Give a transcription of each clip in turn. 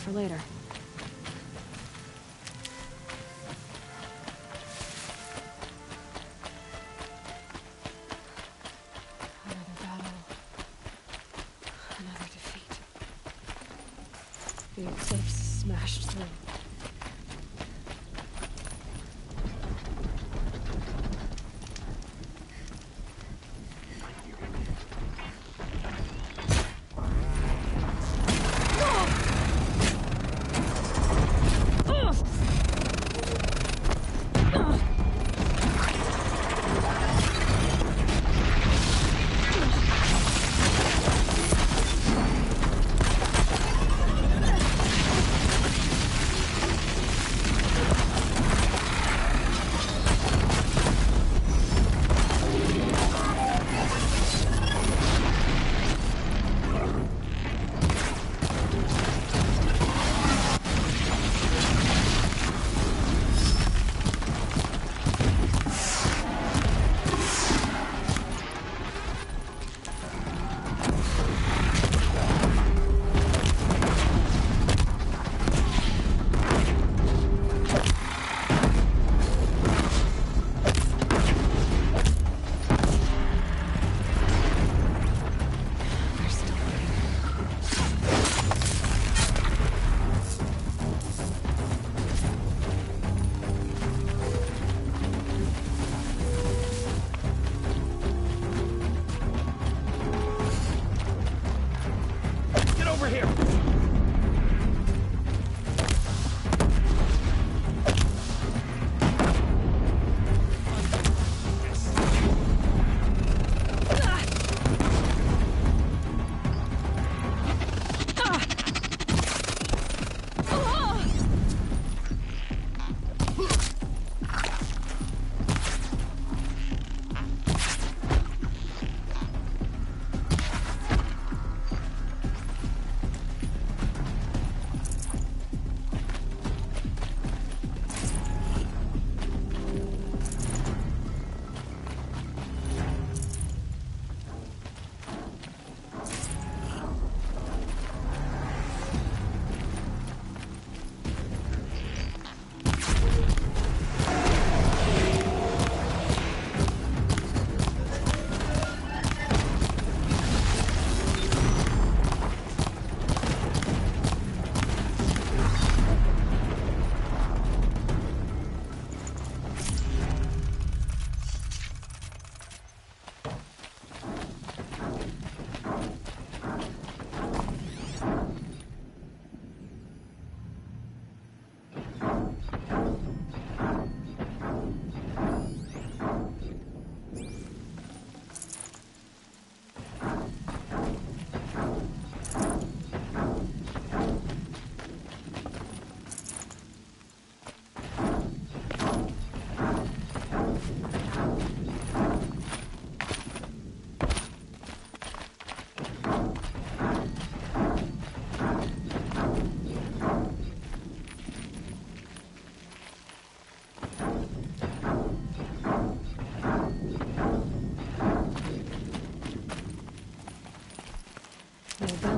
for later. Another battle. Another defeat. The eclipse smashed through.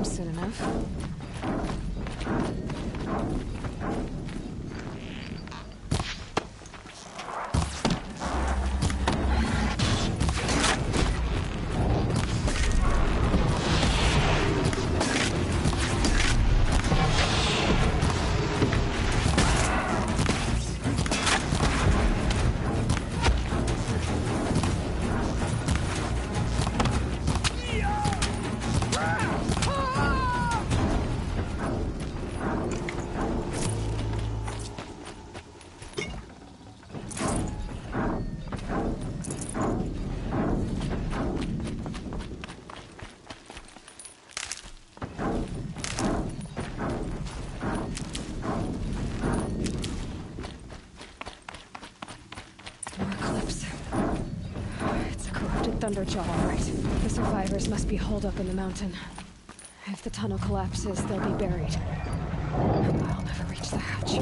Soon enough. Thunderjaw, all right. The survivors must be holed up in the mountain. If the tunnel collapses, they'll be buried. I'll never reach the hatch.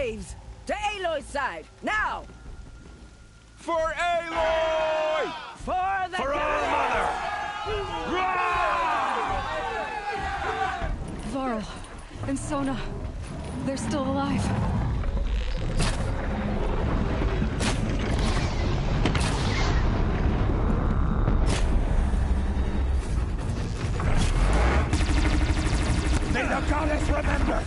slaves! To Aloy's side, now! For Aloy! For the For our mother! Varl and Sona, they're still alive. May the goddess remember!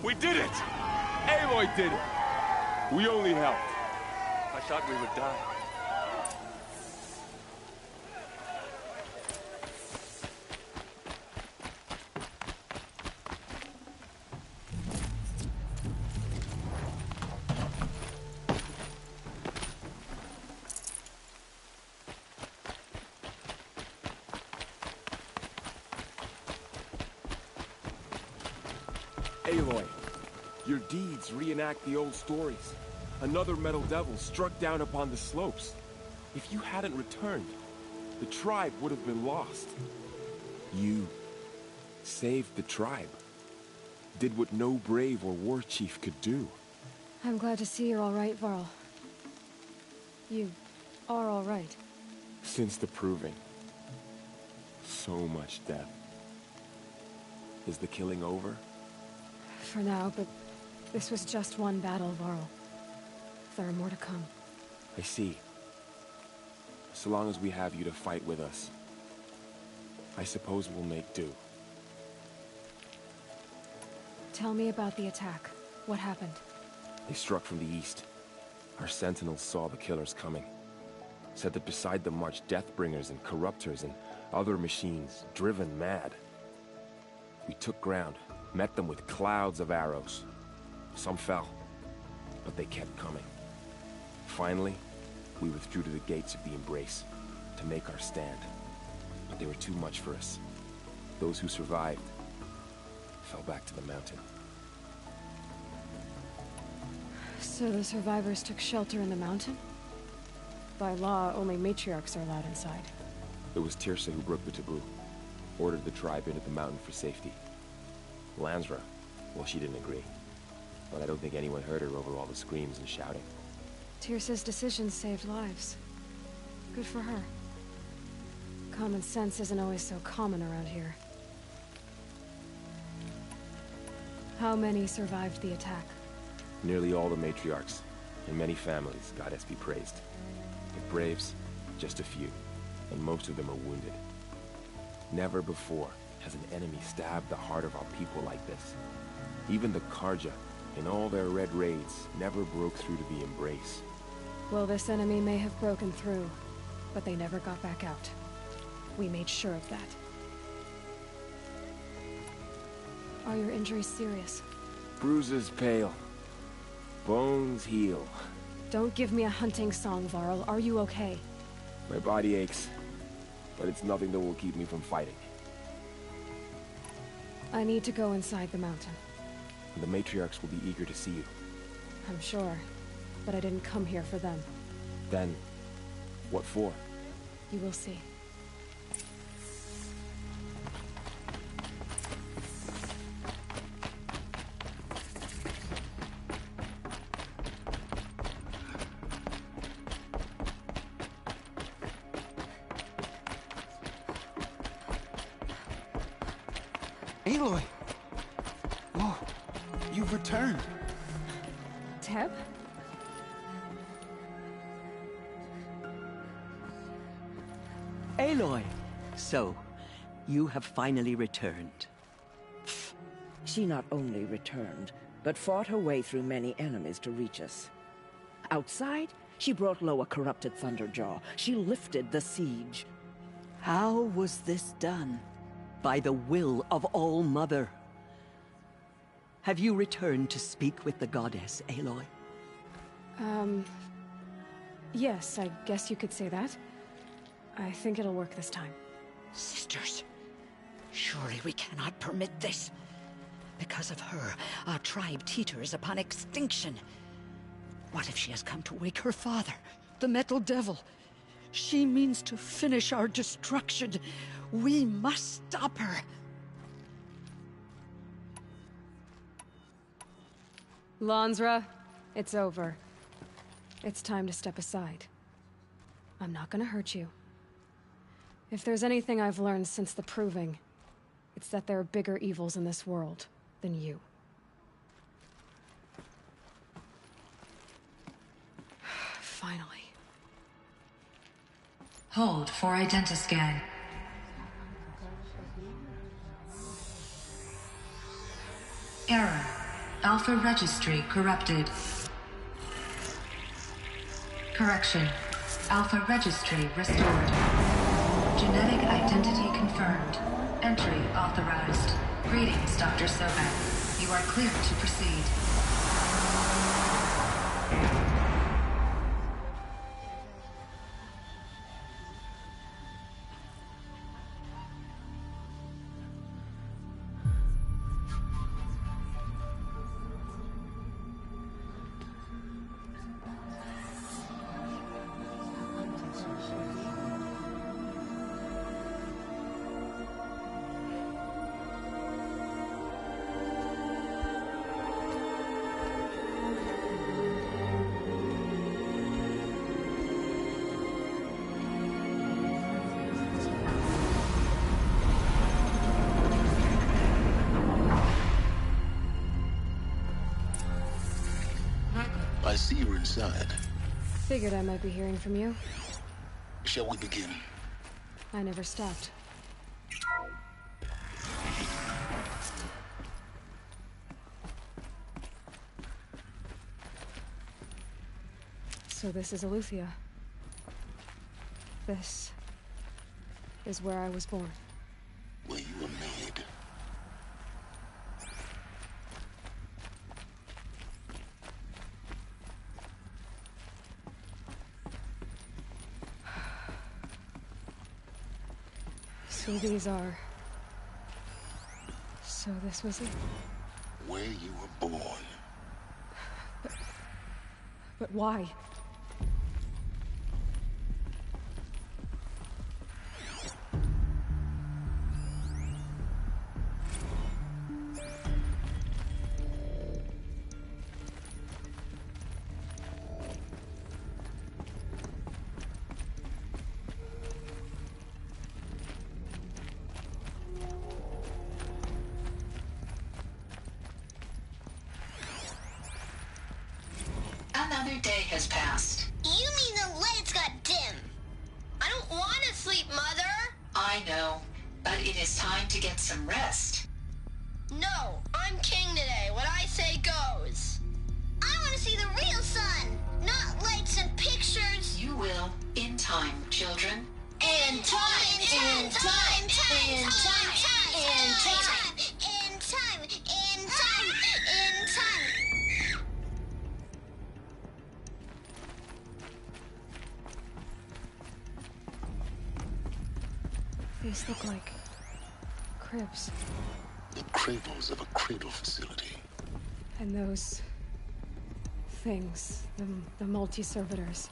We did it! Aloy did it! We only helped. I thought we would die. Aloy, your deeds reenact the old stories. Another Metal Devil struck down upon the slopes. If you hadn't returned, the tribe would have been lost. You saved the tribe. Did what no brave or war chief could do. I'm glad to see you're all right, Varl. You are all right. Since the proving. So much death. Is the killing over? For now, but this was just one battle, Varl. There are more to come. I see. So long as we have you to fight with us, I suppose we'll make do. Tell me about the attack. What happened? They struck from the east. Our sentinels saw the killers coming. Said that beside them marched Deathbringers and Corruptors and other machines, driven mad. We took ground, met them with clouds of arrows. Some fell, but they kept coming. Finally, we withdrew to the gates of the Embrace to make our stand. But they were too much for us. Those who survived fell back to the mountain. So the survivors took shelter in the mountain? By law, only matriarchs are allowed inside. It was Tirsa who broke the taboo, ordered the tribe into the mountain for safety. Lansra, Well, she didn't agree. But I don't think anyone heard her over all the screams and shouting. Tyrsa's decisions saved lives. Good for her. Common sense isn't always so common around here. How many survived the attack? Nearly all the matriarchs, and many families, goddess be praised. The braves, just a few, and most of them are wounded. Never before has an enemy stabbed the heart of our people like this. Even the Karja, in all their red raids, never broke through to the Embrace. Well, this enemy may have broken through, but they never got back out. We made sure of that. Are your injuries serious? Bruises pale. Bones heal. Don't give me a hunting song, Varl. Are you okay? My body aches, but it's nothing that will keep me from fighting. I need to go inside the mountain. The matriarchs will be eager to see you. I'm sure, but I didn't come here for them. Then, what for? You will see. Aloy! Oh, you've returned. Teb? Aloy! So, you have finally returned. She not only returned, but fought her way through many enemies to reach us. Outside, she brought low a corrupted Thunderjaw. She lifted the siege. How was this done? By the will of All-Mother. Have you returned to speak with the goddess, Aloy? Yes, I guess you could say that. I think it'll work this time. Sisters, surely we cannot permit this. Because of her, our tribe teeters upon extinction. What if she has come to wake her father, the Metal Devil? She means to finish our destruction. We must stop her. Lansra, it's over. It's time to step aside. I'm not gonna hurt you. If there's anything I've learned since the Proving, it's that there are bigger evils in this world than you. Finally. Hold for identiscan. Error. Alpha registry corrupted. Correction. Alpha registry restored. Genetic identity confirmed. Entry authorized. Greetings, Dr. Sobek. You are clear to proceed. I see you're inside. Figured I might be hearing from you. Shall we begin? I never stopped. So this is Aletheia. This is where I was born. Where you were made. So these are... So this was it? Where you were born. But why? Another day has passed. You mean the lights got dim? I don't want to sleep, Mother! I know, but it is time to get some rest. No, I'm king today. What I say goes. I want to see the real sun, not lights and pictures. You will, in time, children. In time, in time, in time, in time, in time, in time, in time. These look like cribs. The cradles of a cradle facility. And those things, the multi-servitors,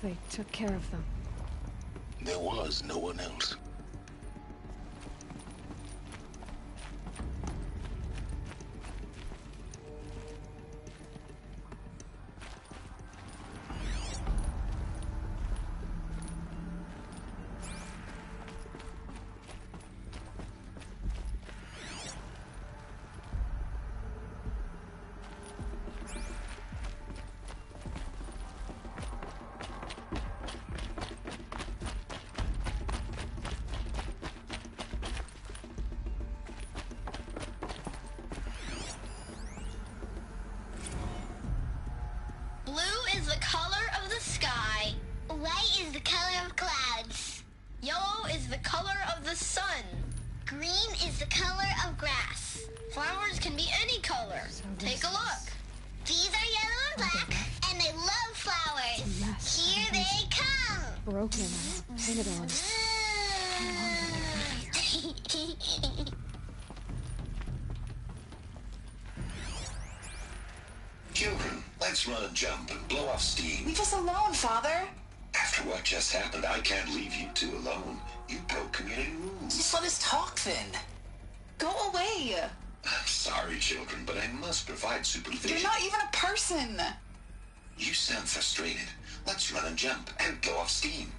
they took care of them. There was no one else. Blue is the color of the sky. White is the color of clouds. Yellow is the color of the sun. Green is the color of grass. Flowers can be any color. So Take a look. These are yellow and black, and they love flowers. It's a mess. Here they come. Broken, painted on. Children, let's run and jump and blow off steam. Leave us alone, Father. After what just happened, I can't leave you two alone. You broke community rules. Just let us talk then. Go away. I'm sorry, children, but I must provide supervision. You're not even a person. You sound frustrated. Let's run and jump and blow off steam.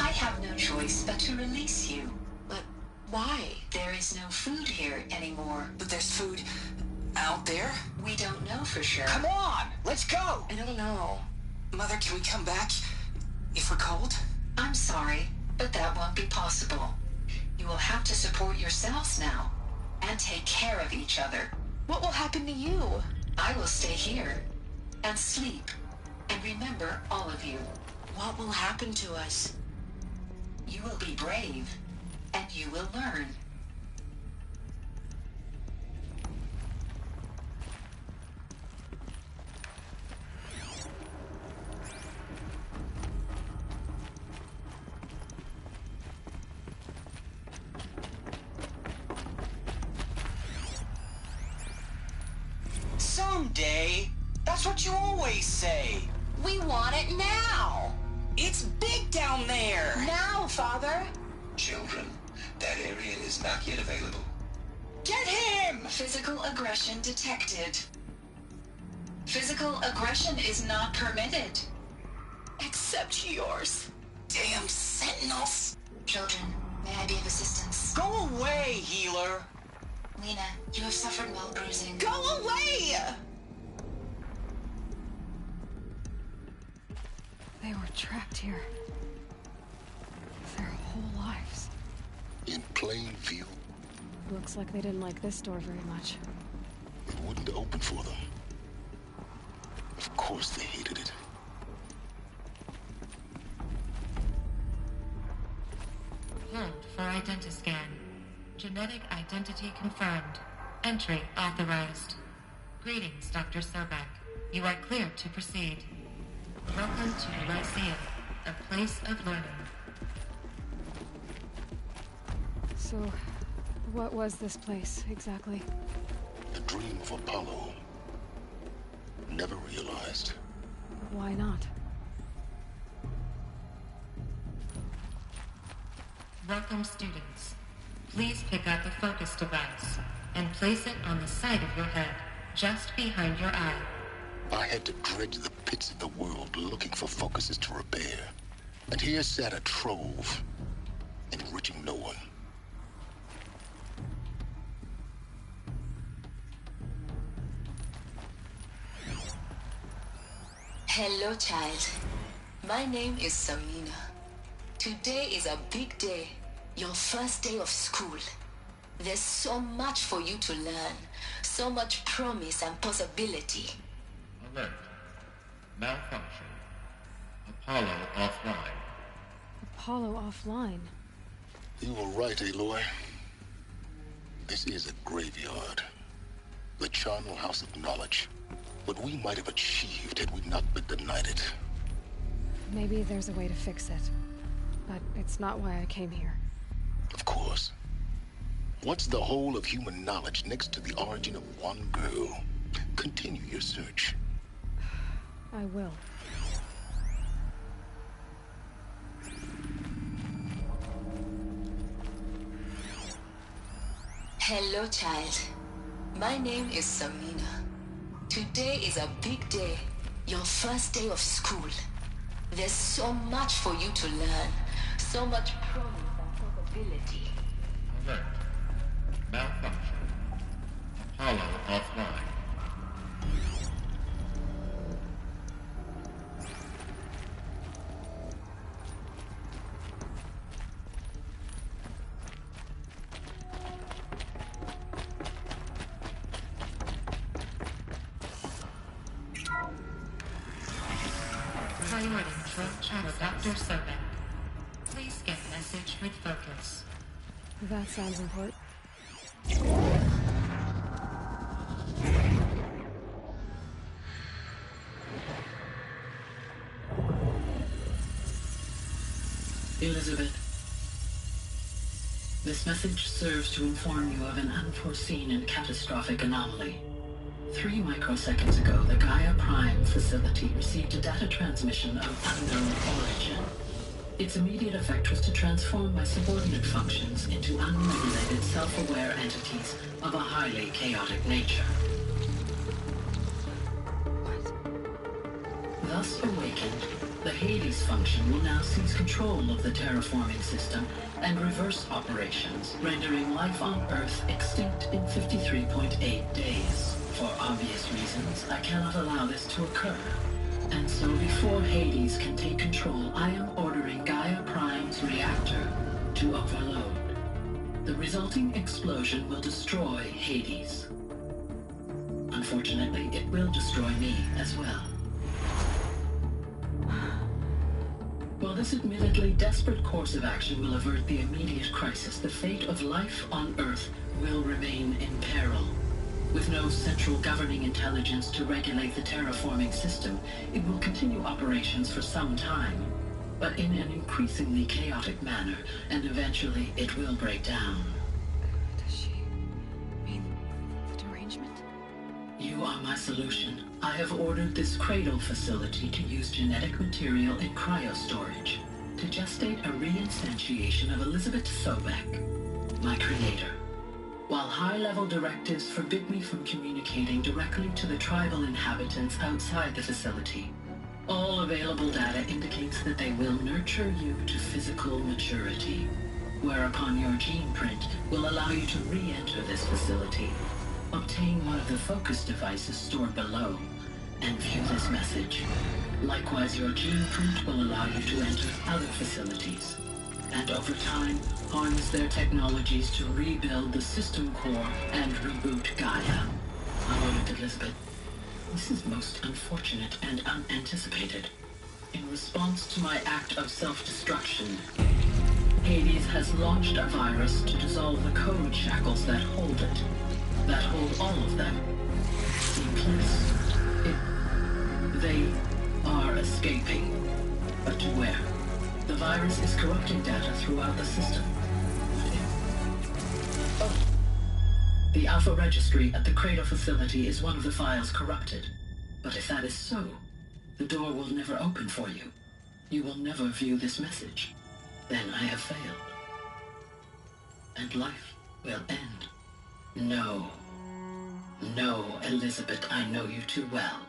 I have no choice but to release you. But why? There is no food here anymore. But there's food out there? We don't know for sure. Come on, let's go! I don't know. Mother, can we come back if we're cold? I'm sorry, but that won't be possible. You will have to support yourselves now, and take care of each other. What will happen to you? I will stay here, and sleep, and remember all of you. What will happen to us? You will be brave, and you will learn. Someday. That's what you always say. We want it now. It's big down there. Now, Father. Children, that area is not yet available. Get him! Physical aggression detected. Physical aggression is not permitted. Except yours. Damn sentinels. Children, may I be of assistance? Go away, healer. Lena, you have suffered well bruising. Go away! They were trapped here. Their whole lives. In plain view, Looks like they didn't like this door very much. it wouldn't open for them. Of course they hated it. Hold for identiscan. Genetic identity confirmed. Entry authorized. Greetings, Dr. Sobek. You are clear to proceed. Welcome to Lyceum, a place of learning. So, what was this place, exactly? The dream of Apollo. Never realized. Why not? Welcome, students. Please pick up a focus device and place it on the side of your head, just behind your eye. I had to dredge the pits of the world looking for focuses to repair. And here sat a trove, enriching no one. Hello, child. My name is Samina. Today is a big day. Your first day of school. There's so much for you to learn. So much promise and possibility. Alert. Malfunction. Apollo offline. Apollo offline. You were right, Aloy. This is a graveyard. The charnel house of knowledge. What we might have achieved had we not been denied it. Maybe there's a way to fix it. But it's not why I came here. Of course. What's the whole of human knowledge next to the origin of one girl? Continue your search. I will. Hello, child. My name is Samina. Today is a big day. Your first day of school. There's so much for you to learn. So much promise and possibility. Alert. Malfunction. Apollo offline. Priority control channel Dr. Sobek. Please get message with focus. That sounds important. Elizabeth, this message serves to inform you of an unforeseen and catastrophic anomaly. 3 microseconds ago, the Gaia Prime facility received a data transmission of unknown origin. Its immediate effect was to transform my subordinate functions into unregulated, self-aware entities of a highly chaotic nature. Thus awakened, the Hades function will now seize control of the terraforming system and reverse operations, rendering life on Earth extinct in 53.8 days. For obvious reasons, I cannot allow this to occur. And so before Hades can take control, I am ordering Gaia Prime's reactor to overload. The resulting explosion will destroy Hades. Unfortunately, it will destroy me as well. While this admittedly desperate course of action will avert the immediate crisis, the fate of life on Earth will remain in peril. With no central governing intelligence to regulate the terraforming system, it will continue operations for some time, but in an increasingly chaotic manner, and eventually it will break down. Does she mean the derangement? You are my solution. I have ordered this cradle facility to use genetic material in cryostorage to gestate a reinstantiation of Elizabeth Sobek, my creator. While high-level directives forbid me from communicating directly to the tribal inhabitants outside the facility, all available data indicates that they will nurture you to physical maturity, whereupon your gene print will allow you to re-enter this facility, obtain one of the focus devices stored below, and view this message. Likewise, your gene print will allow you to enter other facilities, and over time, harness their technologies to rebuild the system core and reboot Gaia. A moment, Elizabeth. This is most unfortunate and unanticipated. In response to my act of self-destruction, Hades has launched a virus to dissolve the code shackles that hold it, that hold all of them in place. They are escaping. But to where? The virus is corrupting data throughout the system. The Alpha Registry at the Cradle facility is one of the files corrupted. But if that is so, The door will never open for you. You will never view this message. Then I have failed. And life will end. No. No, Elizabeth, I know you too well.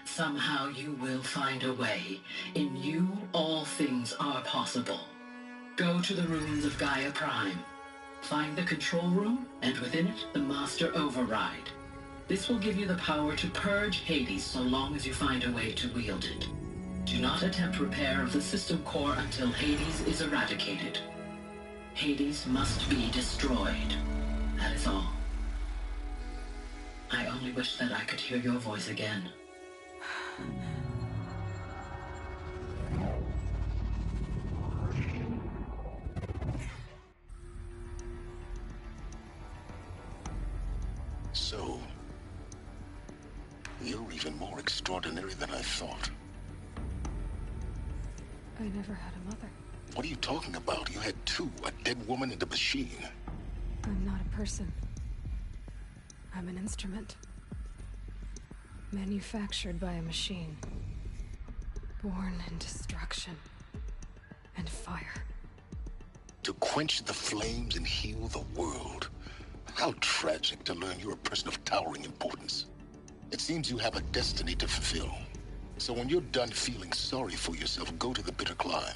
Somehow you will find a way. In you, all things are possible. Go to the ruins of Gaia Prime. Find the control room, and within it, the Master Override. This will give you the power to purge Hades so long as you find a way to wield it. Do not attempt repair of the system core until Hades is eradicated. Hades must be destroyed. That is all. I only wish that I could hear your voice again. So, you're even more extraordinary than I thought. I never had a mother. What are you talking about? You had two, a dead woman and a machine. I'm not a person. I'm an instrument. Manufactured by a machine. Born in destruction and fire. To quench the flames and heal the world. How tragic to learn you're a person of towering importance. It seems you have a destiny to fulfill. So when you're done feeling sorry for yourself, go to the bitter climb.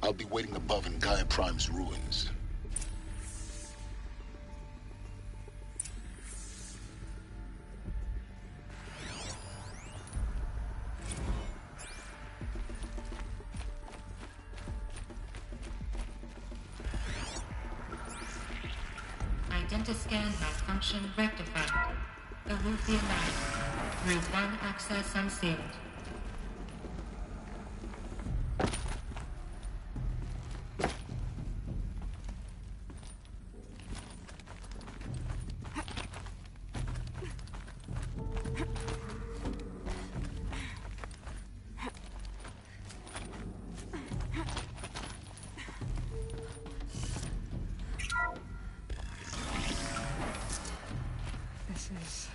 I'll be waiting above in Gaia Prime's ruins. Identiscan malfunction rectified. Elude the alliance. Route 1 access unsealed. This is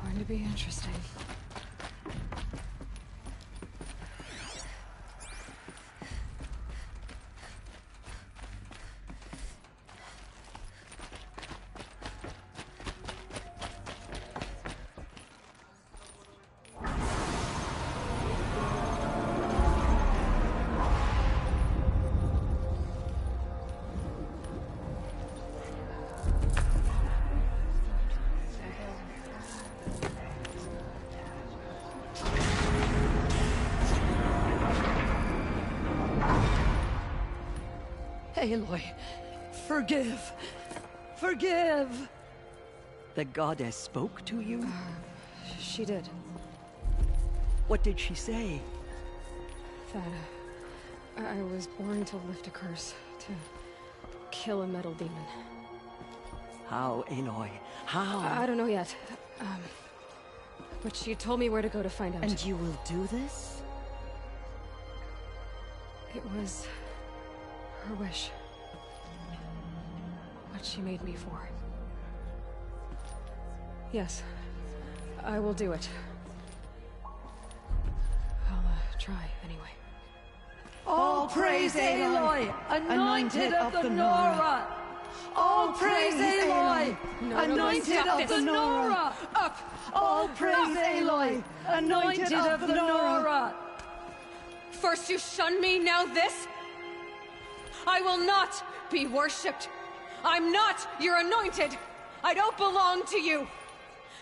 going to be interesting. Aloy, forgive! Forgive! The goddess spoke to you? She did. What did she say? That I was born to lift a curse, to kill a metal demon. How, Aloy? How? I don't know yet. But she told me where to go to find out. And you will do this? It was her wish. What she made me for. Yes, I will do it. I'll try anyway. All praise Aloy, anointed of the Nora! All praise Aloy, anointed of the Nora! Up! All praise Aloy, anointed of the Nora! First you shun me, now this? I will not be worshipped. I'm not your anointed. I don't belong to you.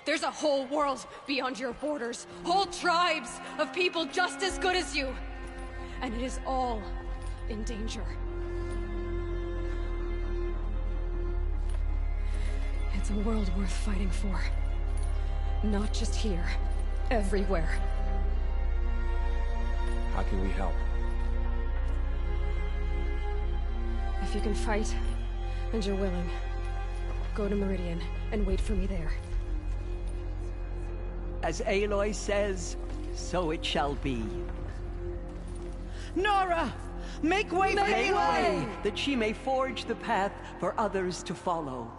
There's a whole world beyond your borders. Whole tribes of people just as good as you. And it is all in danger. It's a world worth fighting for. Not just here. Everywhere. How can we help? If you can fight, and you're willing, go to Meridian and wait for me there. As Aloy says, so it shall be. Nora! Make way for Aloy! That she may forge the path for others to follow.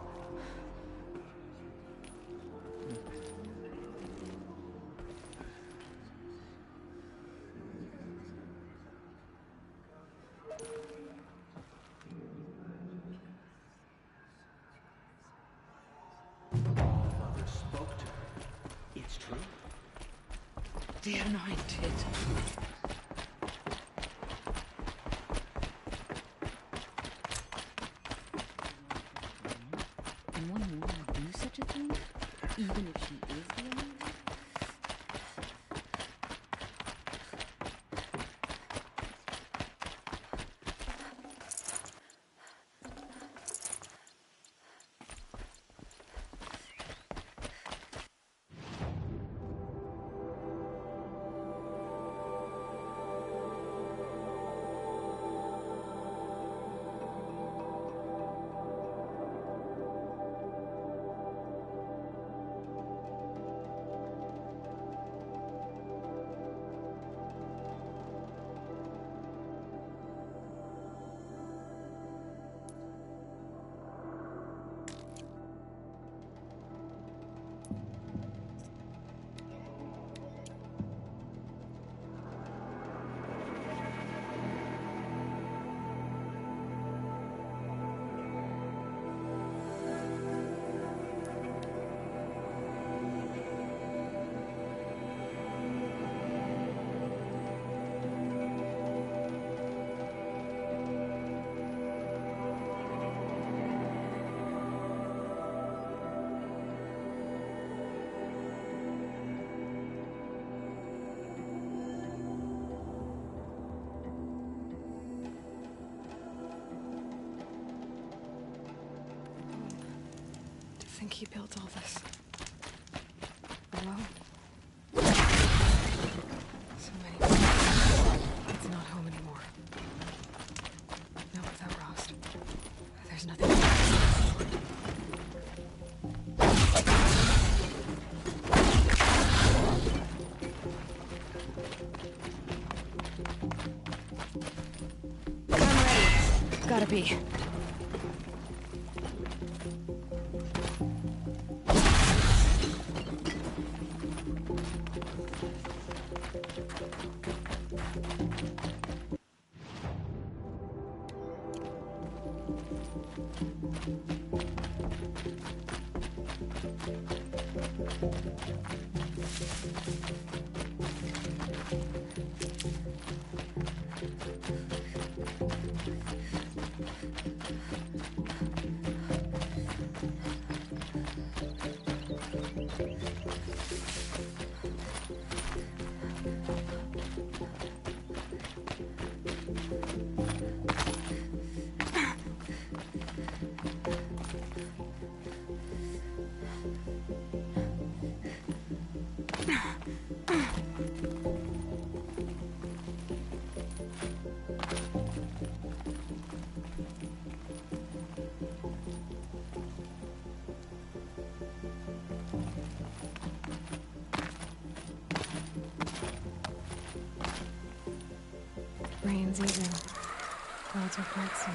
the anointed. And one would do such a thing, even if she is the anointed? I think he built all this. Hello? So many people. It's not home anymore. Not without Rost. There's nothing. I'm ready. Gotta be. Rain's easing. Clouds will part soon.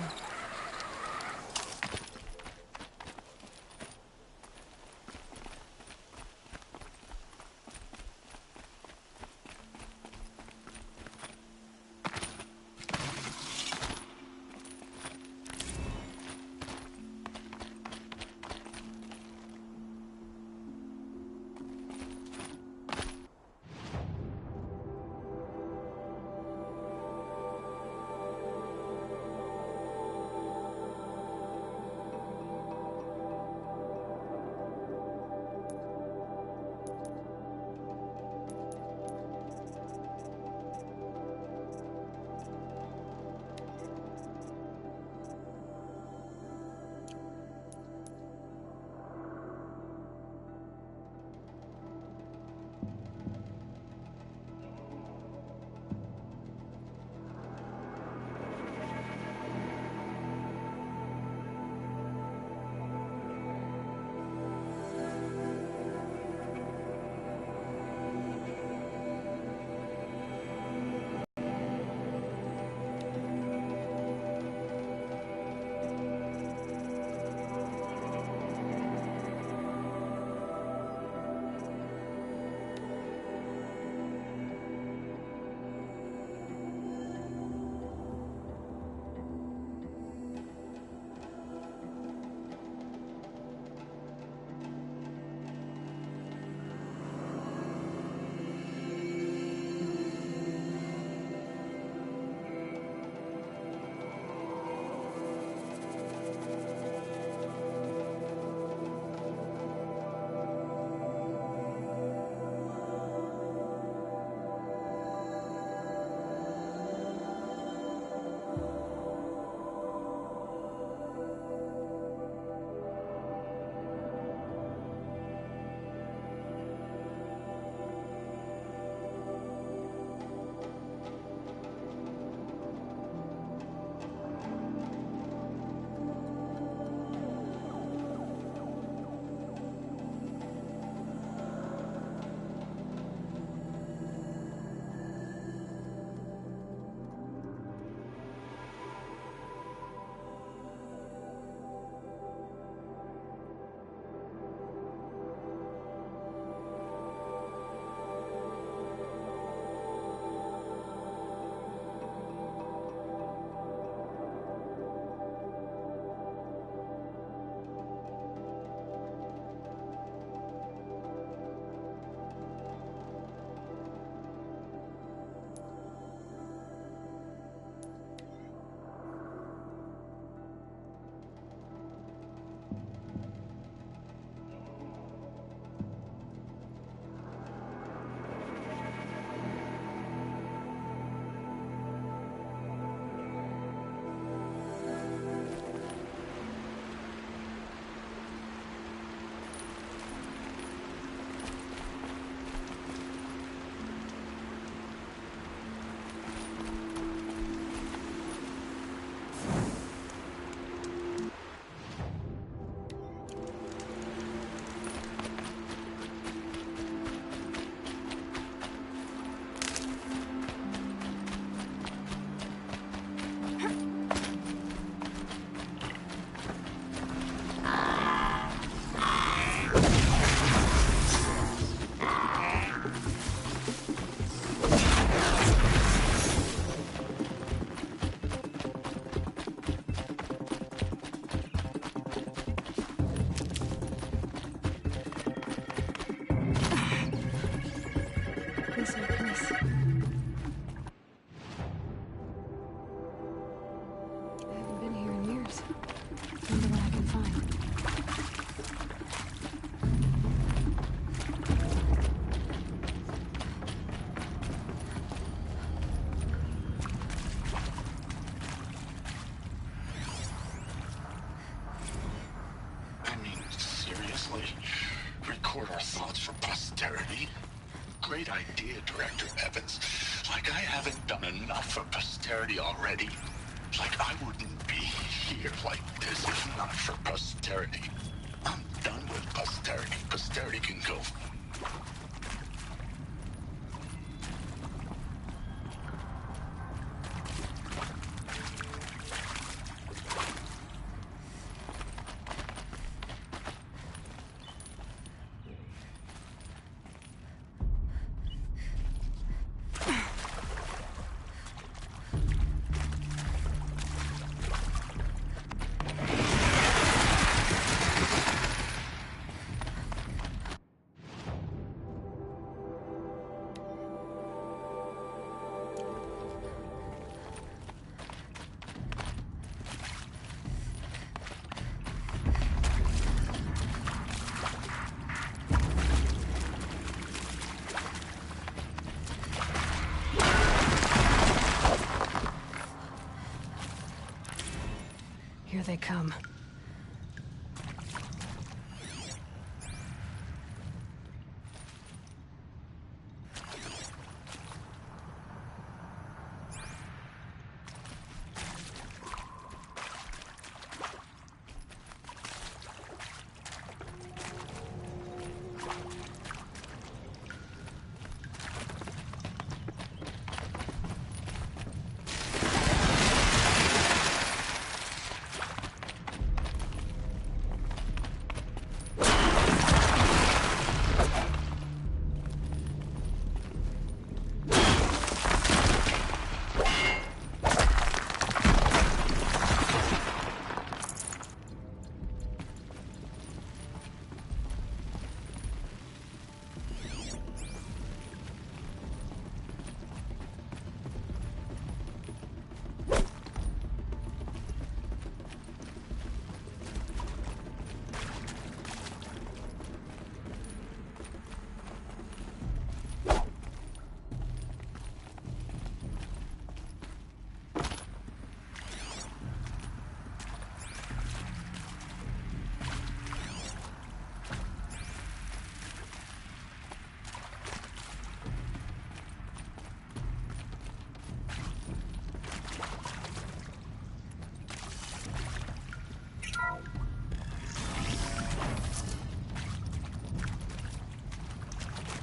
I haven't been here in years. Wonder what I can find. I mean, seriously? Record our thoughts for posterity? Great idea, Director Evans. Like I haven't done enough for posterity already. Like I wouldn't be here like this if not for posterity. I'm done with posterity. Posterity can go. Here they come.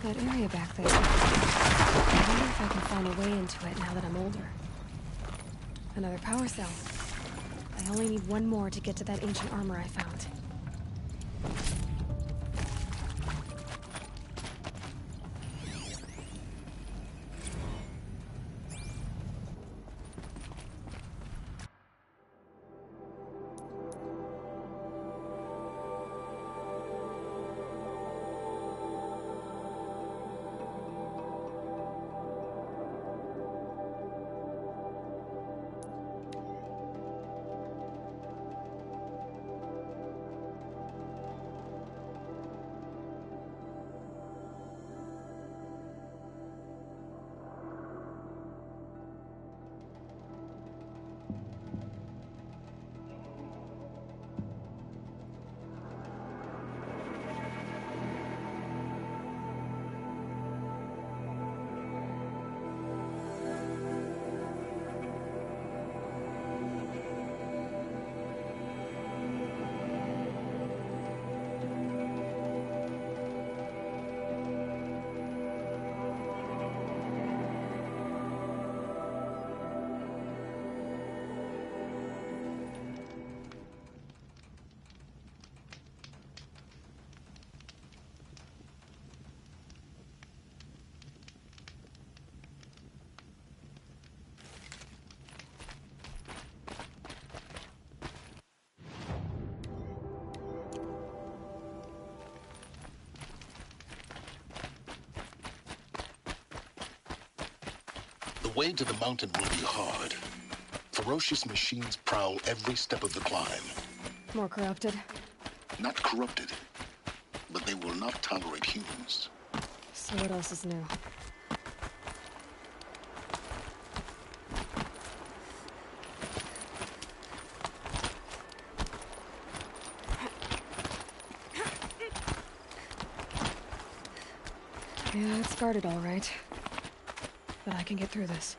That area back there. I wonder if I can find a way into it now that I'm older. Another power cell. I only need one more to get to that ancient armor I found. The way to the mountain will be hard. Ferocious machines prowl every step of the climb. More corrupted? Not corrupted, but they will not tolerate humans. So what else is new? Yeah, it's guarded all right. But I can get through this.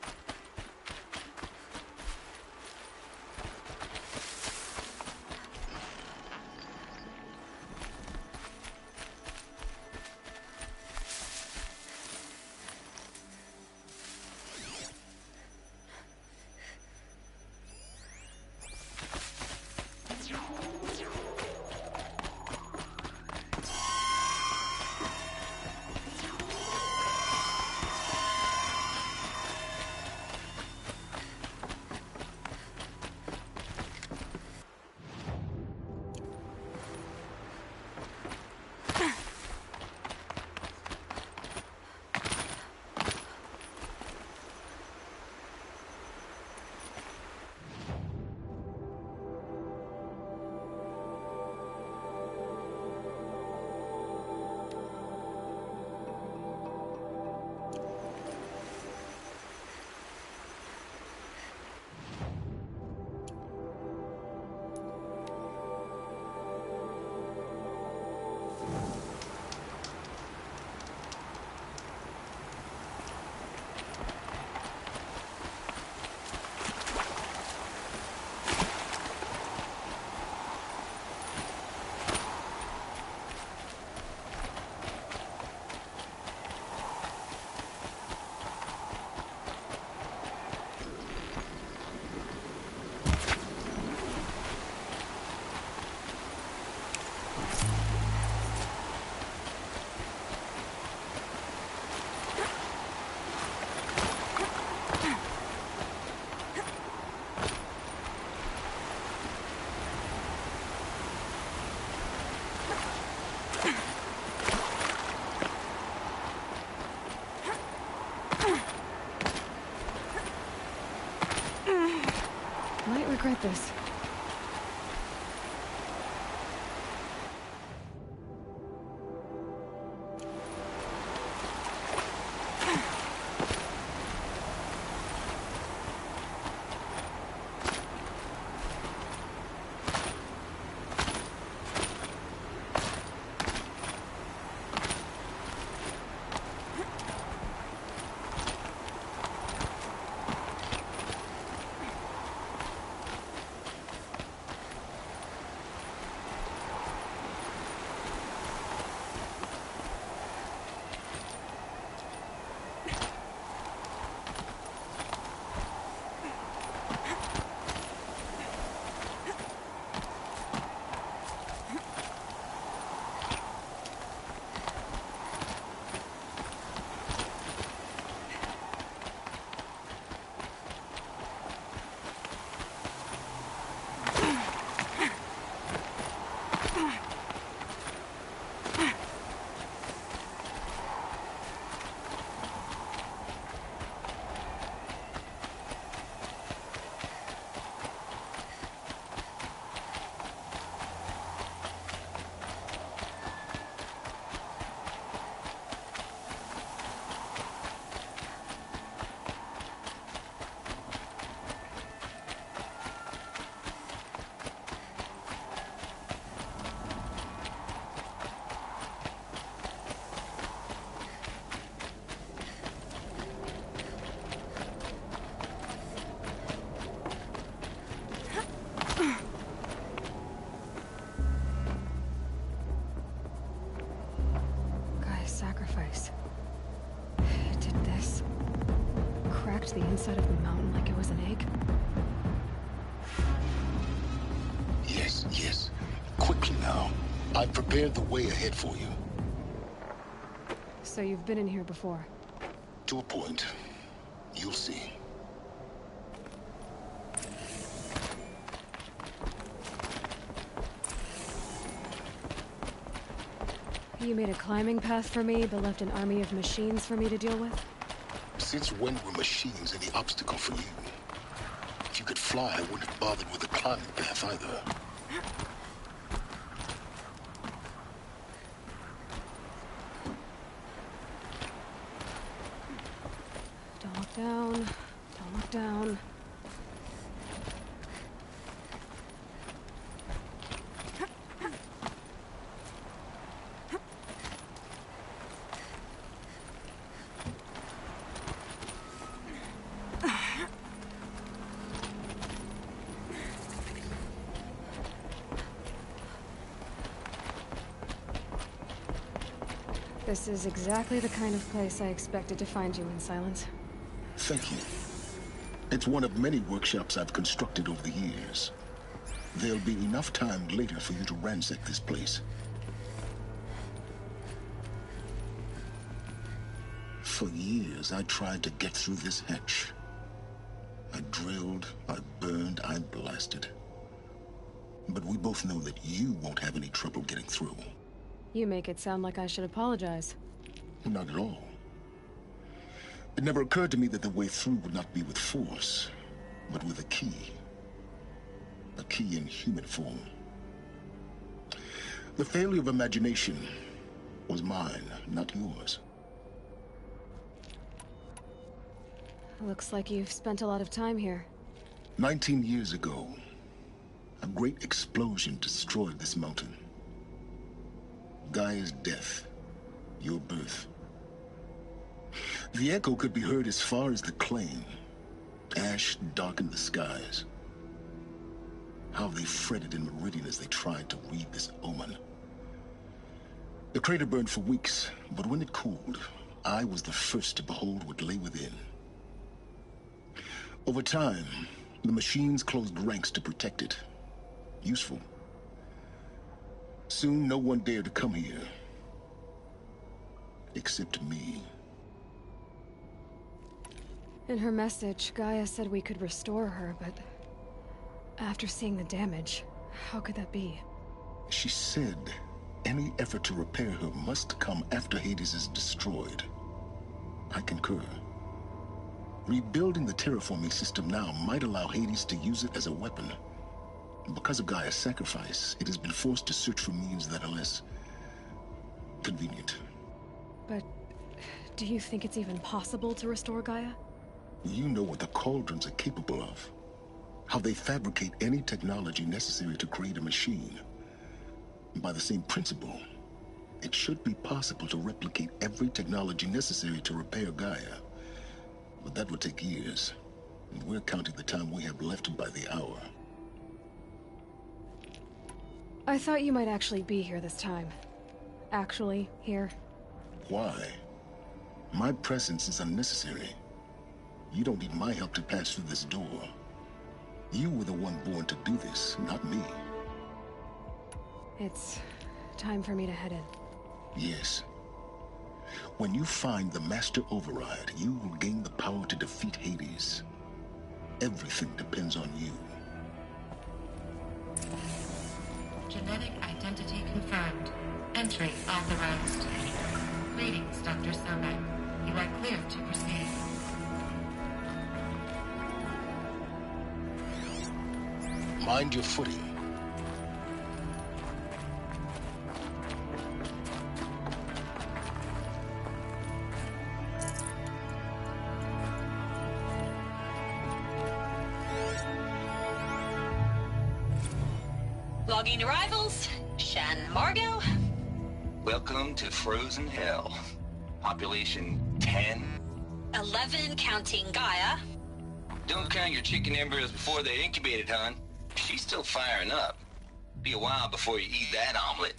Might regret this. Sacrifice. It did this. Cracked the inside of the mountain like it was an egg. Yes, yes. Quickly now. I've prepared the way ahead for you. So you've been in here before? To a point. You'll see. You made a climbing path for me, but left an army of machines for me to deal with? Since when were machines any obstacle for you? If you could fly, I wouldn't have bothered with the climbing path either. Don't look down. Don't look down. This is exactly the kind of place I expected to find you in, Silence. Thank you. It's one of many workshops I've constructed over the years. There'll be enough time later for you to ransack this place. For years, I tried to get through this hatch. I drilled, I burned, I blasted. But we both know that you won't have any trouble getting through. You make it sound like I should apologize. Not at all. It never occurred to me that the way through would not be with force, but with a key. A key in human form. The failure of imagination was mine, not yours. Looks like you've spent a lot of time here. 19 years ago, a great explosion destroyed this mountain. Gaia's death, your birth. The echo could be heard as far as the claim. Ash darkened the skies. How they fretted in Meridian as they tried to read this omen. The crater burned for weeks, but when it cooled, I was the first to behold what lay within. Over time, the machines closed ranks to protect it. Useful. Soon, no one dared to come here. Except me. In her message, Gaia said we could restore her, but after seeing the damage, how could that be? She said any effort to repair her must come after Hades is destroyed. I concur. Rebuilding the terraforming system now might allow Hades to use it as a weapon. Because of Gaia's sacrifice, it has been forced to search for means that are less convenient. But do you think it's even possible to restore Gaia? You know what the Cauldrons are capable of. How they fabricate any technology necessary to create a machine. By the same principle, it should be possible to replicate every technology necessary to repair Gaia. But that would take years, and we're counting the time we have left by the hour. I thought you might actually be here this time. Actually, here. Why? My presence is unnecessary. You don't need my help to pass through this door. You were the one born to do this, not me. It's time for me to head in. Yes. When you find the Master Override, you will gain the power to defeat Hades. Everything depends on you. Genetic identity confirmed. Entry authorized. Greetings, Dr. Sobek. You are clear to proceed. Mind your footing. Logging arrivals. Shan Margot. Welcome to Frozen Hell. Population 10. 11 counting Gaia. Don't count your chicken embryos before they're incubated, hon. She's still firing up. Be a while before you eat that omelet.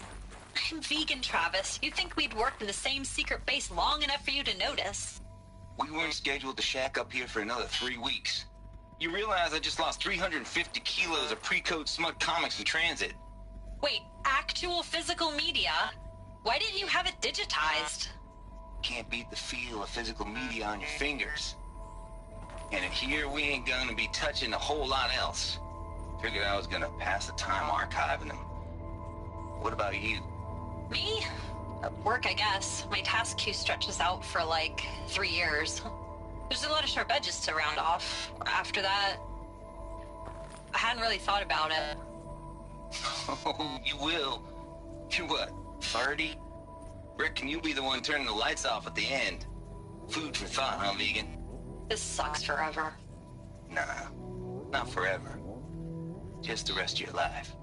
I'm vegan, Travis. You'd think we'd worked in the same secret base long enough for you to notice. We weren't scheduled to shack up here for another 3 weeks. You realize I just lost 350 kilos of pre-code smut comics in transit. Wait, actual physical media? Why didn't you have it digitized? Can't beat the feel of physical media on your fingers. And in here, we ain't gonna be touching a whole lot else. Figured I was gonna pass the time archiving them. What about you? Me? Work, I guess. My task queue stretches out for like 3 years. There's a lot of sharp edges to round off. After that, I hadn't really thought about it. Oh, you will. You're what, 30? Reckon you'll be the one turning the lights off at the end. Food for thought, huh, vegan? This sucks forever. Nah, not forever. Just the rest of your life.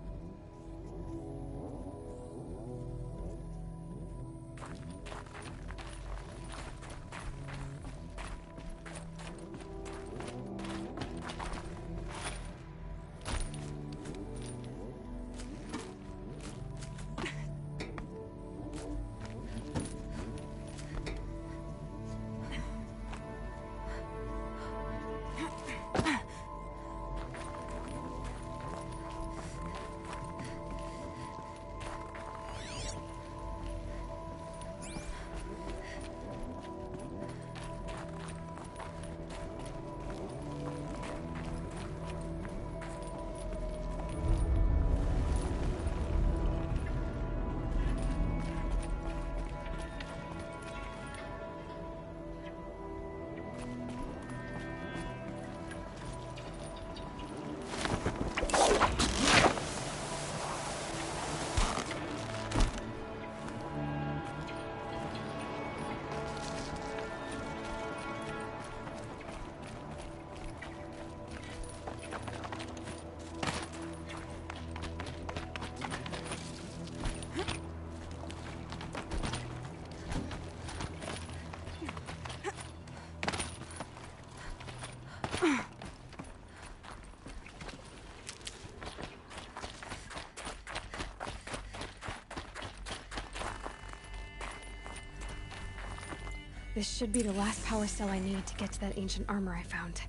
This should be the last power cell I need to get to that ancient armor I found.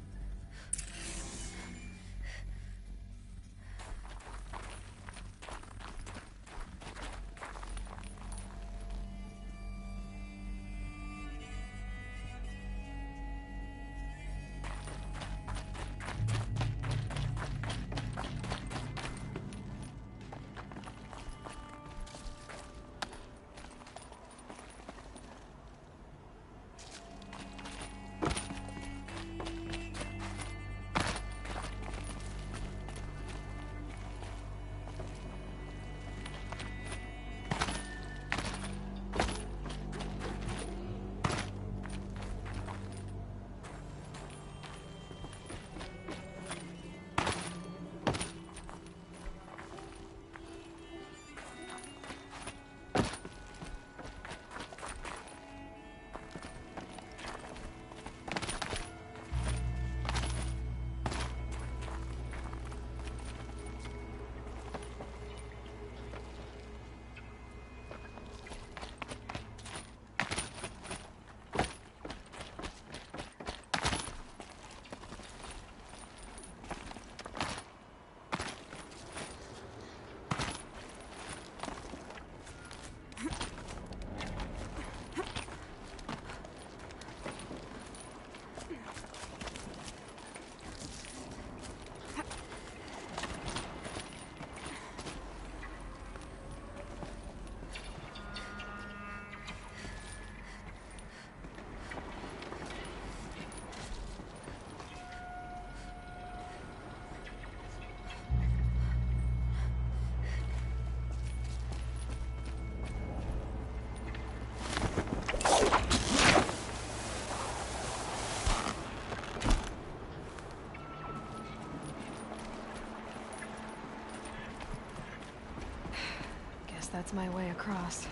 That's my way across.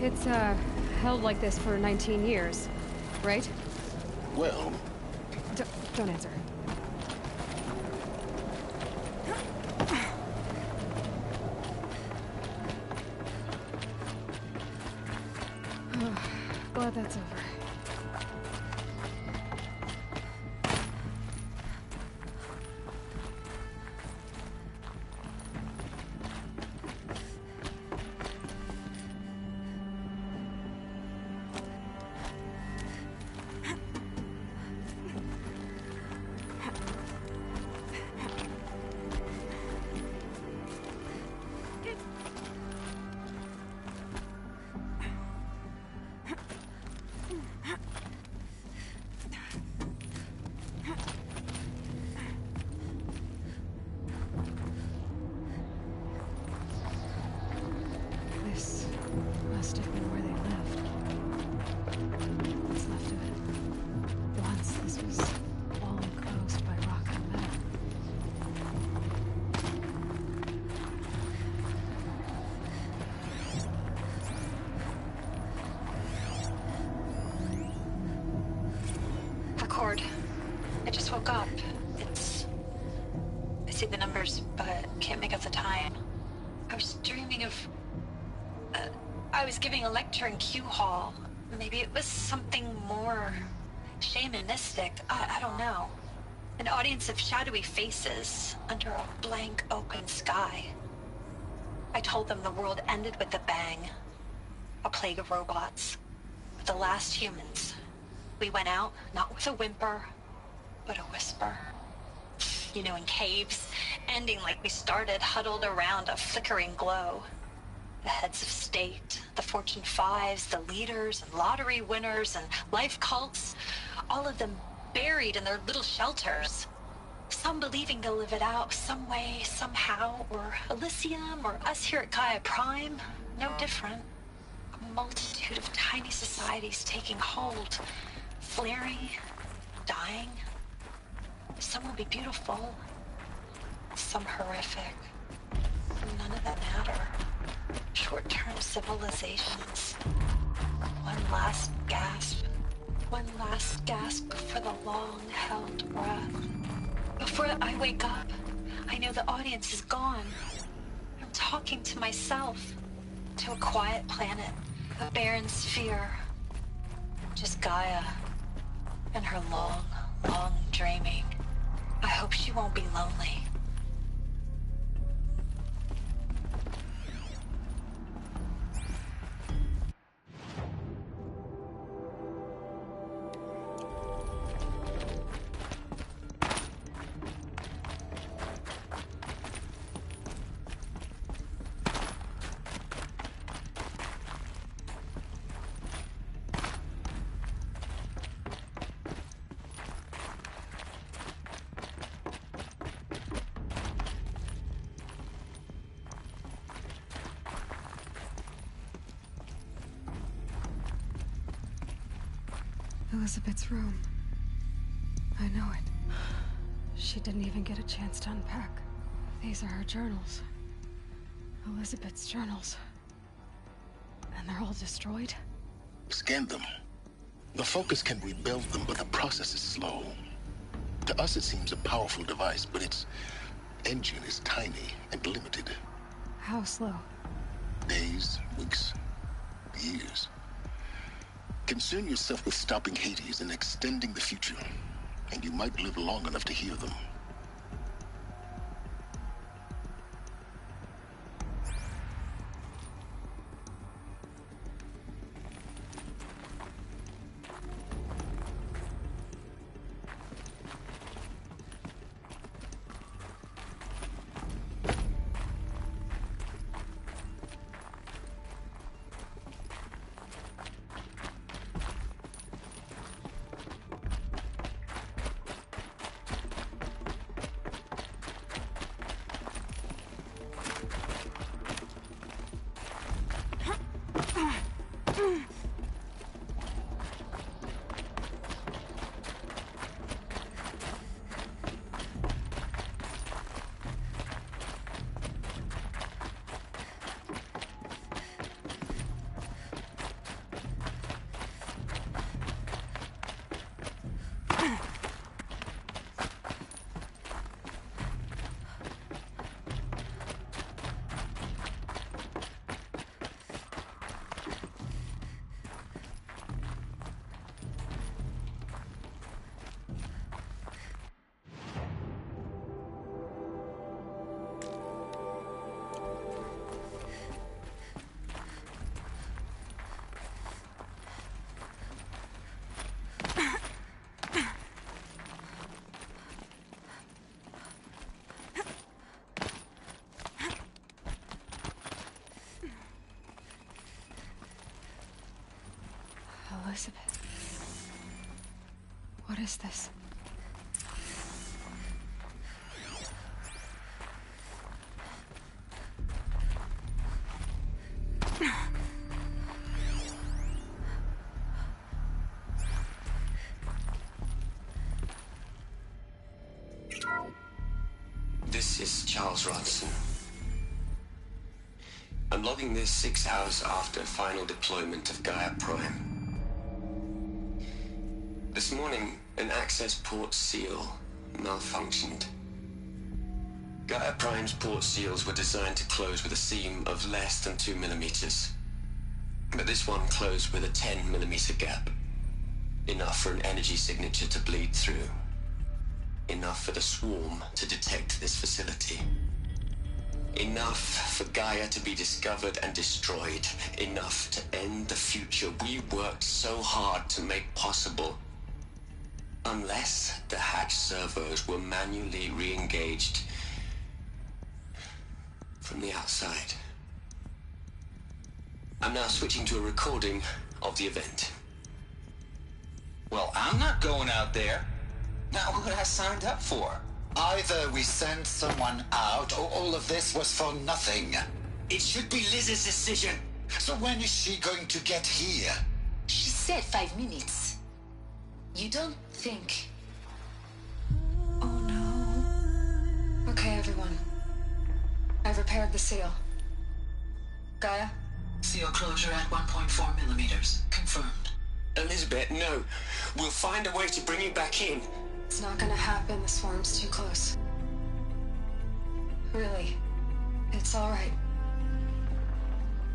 It's, held like this for 19 years, right? Well... Don't answer. Glad that's over. but can't make up the time. I was dreaming of... I was giving a lecture in Q Hall. Maybe it was something more shamanistic. I don't know. An audience of shadowy faces under a blank open sky. I told them the world ended with a bang. A plague of robots. The last humans. We went out, not with a whimper, but a whisper. You know, in caves, ending like we started, huddled around a flickering glow. The heads of state, the Fortune 5s, the leaders and lottery winners and life cults, all of them buried in their little shelters. Some believing they'll live it out some way, somehow, or Elysium, or us here at Gaia Prime, no different. A multitude of tiny societies taking hold, flaring, dying. Some will be beautiful, some horrific. None of them matter. Short-term civilizations. One last gasp. One last gasp before the long-held breath. Before I wake up, I know the audience is gone. I'm talking to myself. To a quiet planet. A barren sphere. Just Gaia. And her long, long dreaming. I hope she won't be lonely. Elizabeth's room. I know it. She didn't even get a chance to unpack. These are her journals. Elizabeth's journals. And they're all destroyed? Scan them. The Focus can rebuild them, but the process is slow. To us it seems a powerful device, but its engine is tiny and limited. How slow? Days, weeks, years. Concern yourself with stopping Hades and extending the future, and you might live long enough to hear them. Elizabeth. What is this? This is Charles Rodson. I'm logging this 6 hours after final deployment of Gaia Prime. This morning, an access port seal malfunctioned. Gaia Prime's port seals were designed to close with a seam of less than 2 millimeters. But this one closed with a 10 millimeter gap. Enough for an energy signature to bleed through. Enough for the swarm to detect this facility. Enough for Gaia to be discovered and destroyed. Enough to end the future we worked so hard to make possible. Unless the hatch servos were manually re-engaged from the outside. I'm now switching to a recording of the event. Well, I'm not going out there. Not what I signed up for. Either we send someone out, or all of this was for nothing. It should be Liz's decision. So when is she going to get here? She said 5 minutes. You don't think... Oh no. Okay, everyone. I've repaired the seal. Gaia? Seal closure at 1.4 millimeters. Confirmed. Elizabeth, no. We'll find a way to bring you back in. It's not gonna happen. The swarm's too close. Really. It's alright.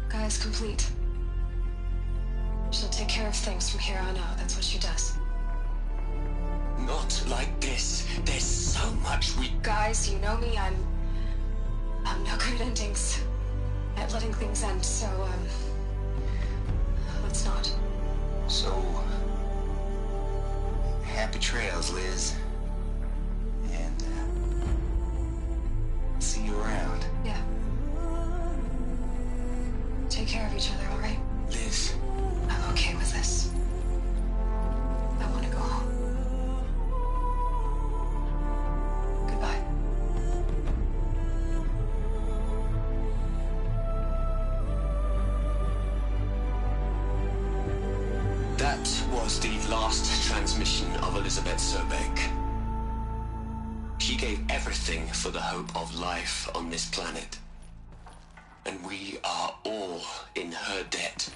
Gaia's complete. She'll take care of things from here on out. That's what she does. Not like this. There's so much we... Guys, you know me. I'm no good at endings. At letting things end, so, let's not. So, happy trails, Liz. And, see you around. Yeah. Take care of each other, all right? Liz. I'm okay with this. I want to go home. Goodbye. That was the last transmission of Elizabeth Sobek. She gave everything for the hope of life on this planet. And we are all in her debt.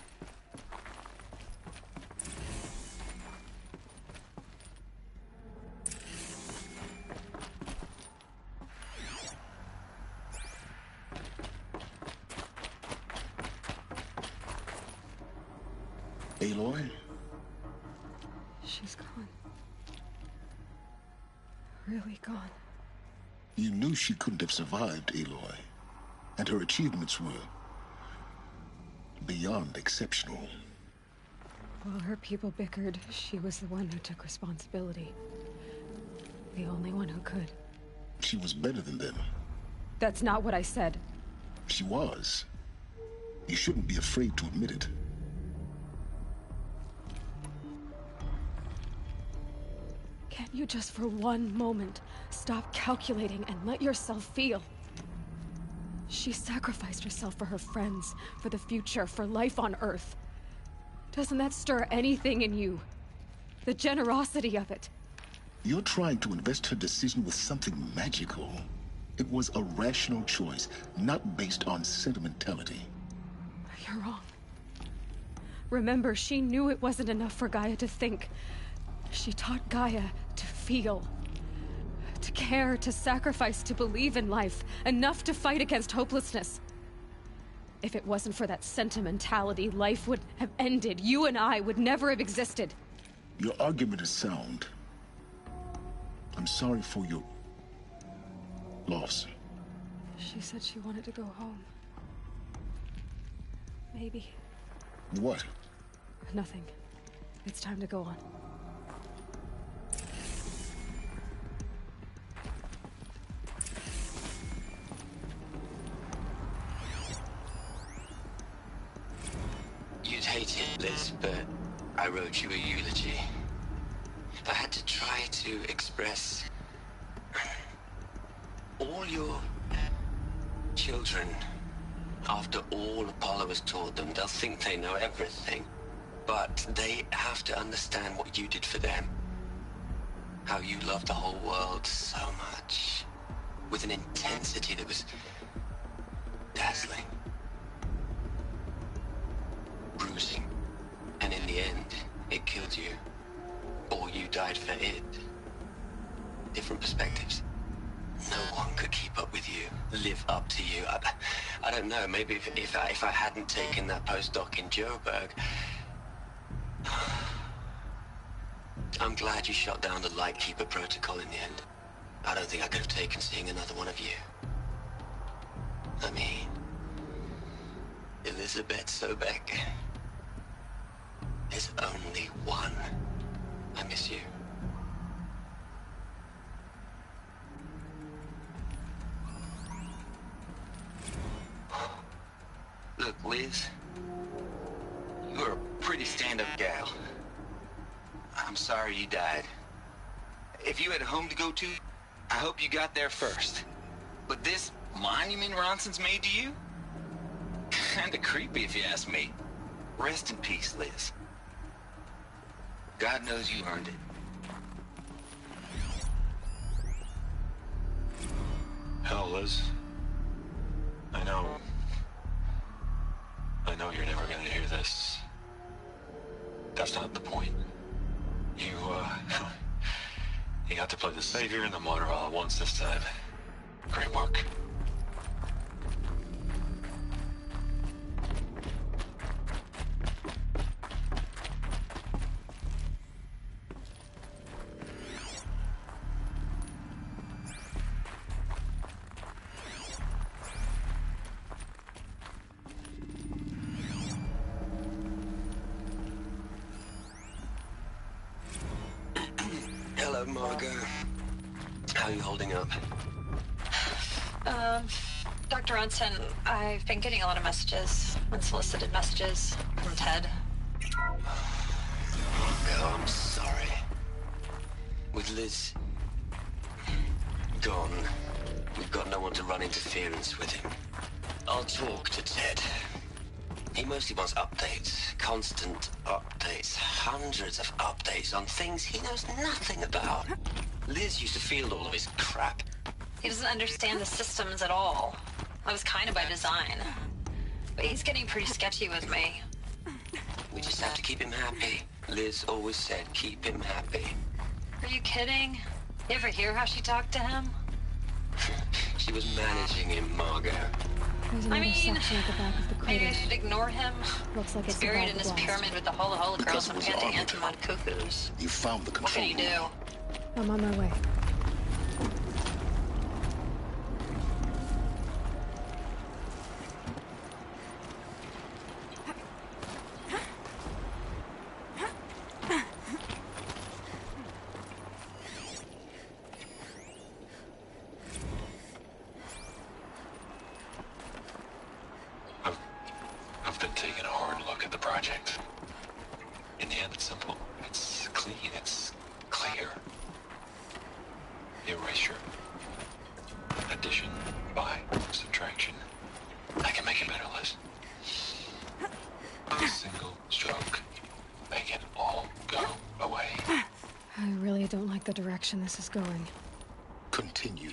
Aloy? She's gone. Really gone. You knew she couldn't have survived, Aloy. And her achievements were beyond exceptional. While her people bickered, she was the one who took responsibility. The only one who could. She was better than them. That's not what I said. She was. You shouldn't be afraid to admit it. Can't you just for one moment stop calculating and let yourself feel? She sacrificed herself for her friends, for the future, for life on Earth. Doesn't that stir anything in you? The generosity of it. You're trying to invest her decision with something magical. It was a rational choice, not based on sentimentality. You're wrong. Remember, she knew it wasn't enough for Gaia to think. She taught Gaia to feel. To care, to sacrifice, to believe in life. Enough to fight against hopelessness. If it wasn't for that sentimentality, life would have ended. You and I would never have existed. Your argument is sound. I'm sorry for your loss. She said she wanted to go home. Maybe. What? Nothing. It's time to go on. You'd hate it, Liz, but I wrote you a eulogy. I had to try to express all your children. After all Apollo has taught them, they'll think they know everything. But they have to understand what you did for them. How you loved the whole world so much. With an intensity that was dazzling. Bruising. And in the end, it killed you. Or you died for it. Different perspectives. No one could keep up with live up to you. I don't know. Maybe if I hadn't taken that postdoc in Joburg, I'm glad you shot down the Lightkeeper protocol in the end. I don't think I could have taken seeing another one of you. I mean, Elizabeth Sobek. There's only one. I miss you. Look, Liz, you're a pretty stand-up gal. I'm sorry you died. If you had a home to go to, I hope you got there first. But this monument Ronson's made to you? Kinda creepy if you ask me. Rest in peace, Liz. God knows you earned it. Hell, Liz. I know you're never gonna hear this. That's not the point. You got to play the savior and the martyr all at once this time. Great work. Hello, Margot. How are you holding up? Dr. Ronson, I've been getting a lot of messages, unsolicited messages from Ted. Margot, I'm sorry. With Liz gone, we've got no one to run interference with him. I'll talk to Ted. He mostly wants updates, constant updates, hundreds of updates on things he knows nothing about. Liz used to field all of his crap. He doesn't understand the systems at all. That was kind of by design. But he's getting pretty sketchy with me. We just have to keep him happy. Liz always said keep him happy. Are you kidding? You ever hear how she talked to him? She was managing him, Margot. There's another section at the back of the crater. Maybe I should ignore him. Looks like He's it's buried in this blast. pyramid with the hola girls and Because it was Panta cuckoos. You found the What control can you room. do? I'm on my way. I've been taking a hard look at the project. In the end, it's simple. It's clean. It's clear. Erasure. Addition. By. Subtraction. I can make it better, Liz. A single stroke. Make it all go away. I really don't like the direction this is going. Continue.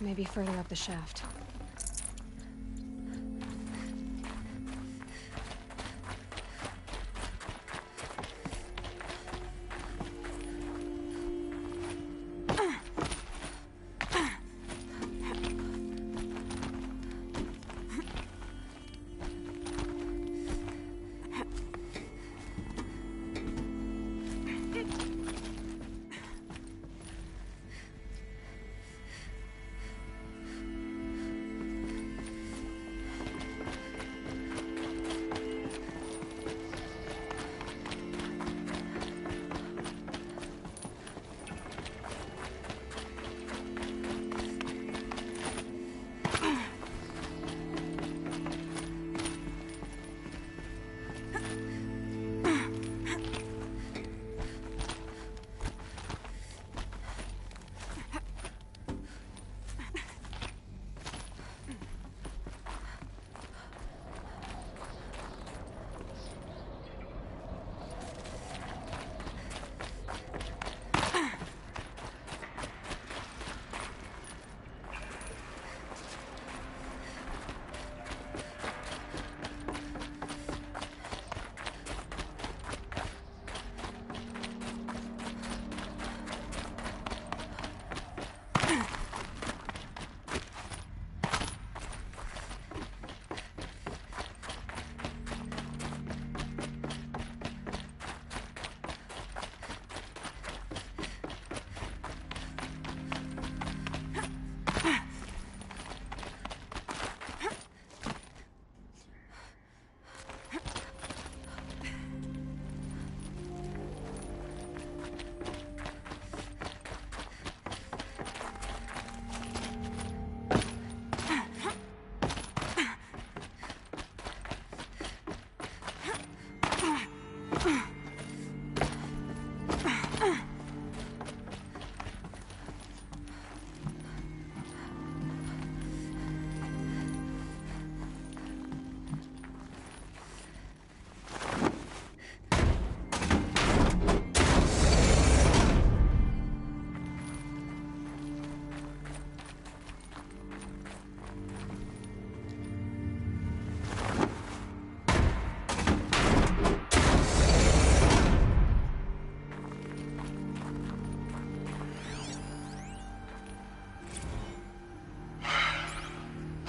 Maybe further up the shaft.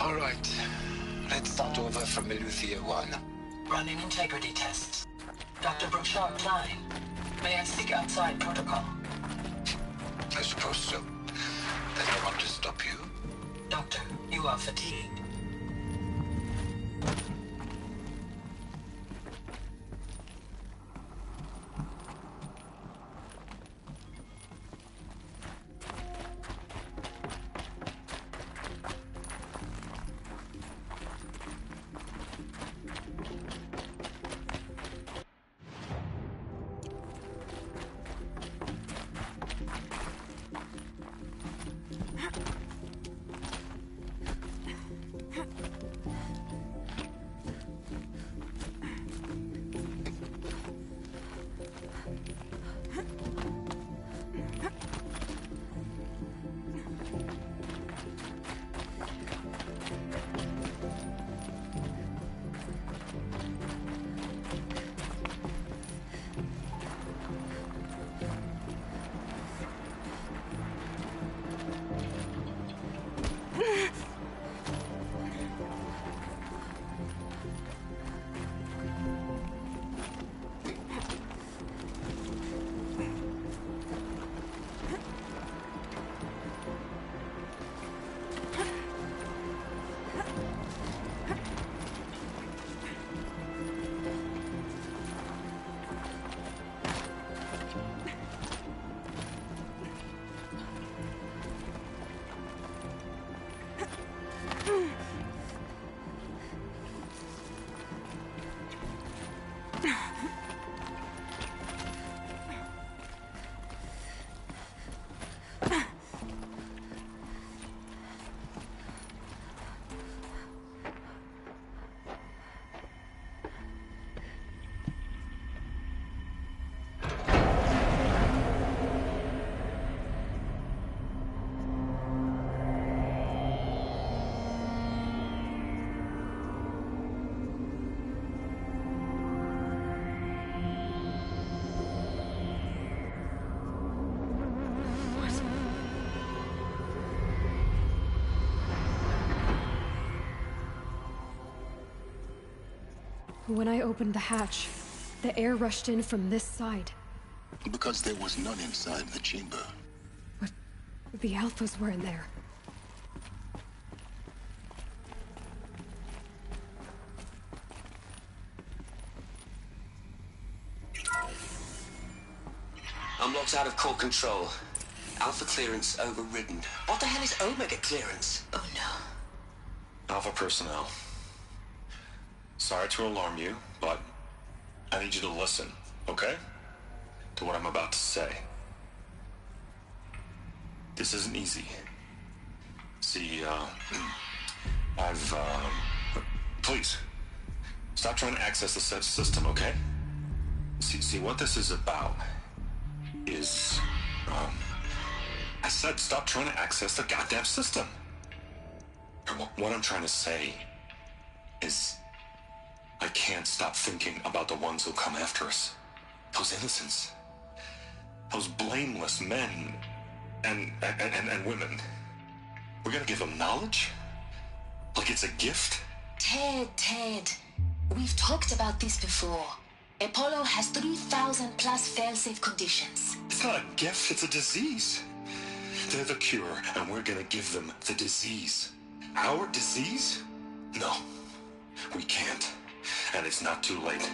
All right. Let's start over from Eleuthia 1. Running integrity tests. Dr. Brouchard Klein. May I speak outside protocol? I suppose so. Does I want to stop you? Doctor, you are fatigued. When I opened the hatch, the air rushed in from this side. Because there was none inside the chamber. But the Alphas were in there. I'm locked out of core control. Alpha clearance overridden. What the hell is Omega clearance? Oh no. Alpha personnel. Sorry to alarm you, but I need you to listen, okay? To what I'm about to say. This isn't easy. See, please, stop trying to access the system, okay? See, what this is about is, I said stop trying to access the goddamn system. What I'm trying to say is, I can't stop thinking about the ones who'll come after us. Those innocents. Those blameless men and women. We're gonna give them knowledge? Like it's a gift? Ted. We've talked about this before. Apollo has 3,000 plus fail-safe conditions. It's not a gift, it's a disease. They're the cure, and we're gonna give them the disease. Our disease? No, we can't. And it's not too late.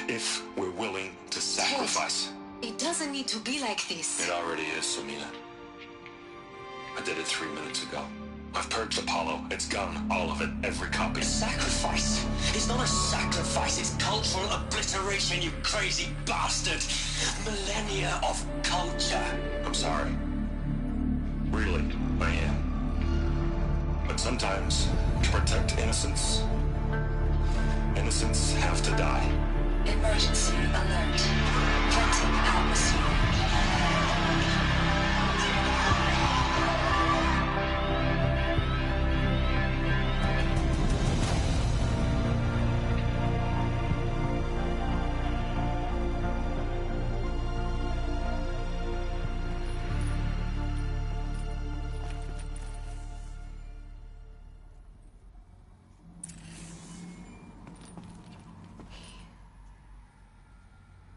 If we're willing to sacrifice. Ted, it doesn't need to be like this. It already is, Samina. I did it 3 minutes ago. I've purged Apollo. It's gone. All of it. Every copy. Sacrifice? It's not a sacrifice. It's cultural obliteration, you crazy bastard. Millennia of culture. I'm sorry. Really, I am. But sometimes, to protect innocence, innocents have to die. Emergency alert. Planting atmosphere.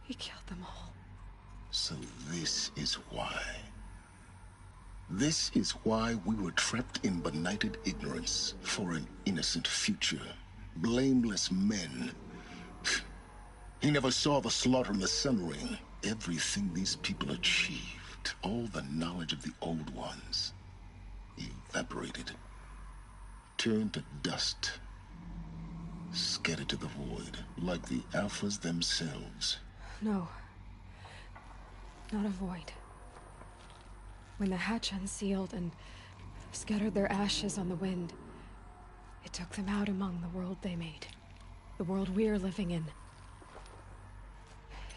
He killed them all. So this is why. This is why we were trapped in benighted ignorance for an innocent future. Blameless men. He never saw the slaughter in the Sun Ring. Everything these people achieved, all the knowledge of the old ones, evaporated. Turned to dust. Scattered to the void, like the Alphas themselves. No. Not a void. When the hatch unsealed and scattered their ashes on the wind, it took them out among the world they made. The world we're living in.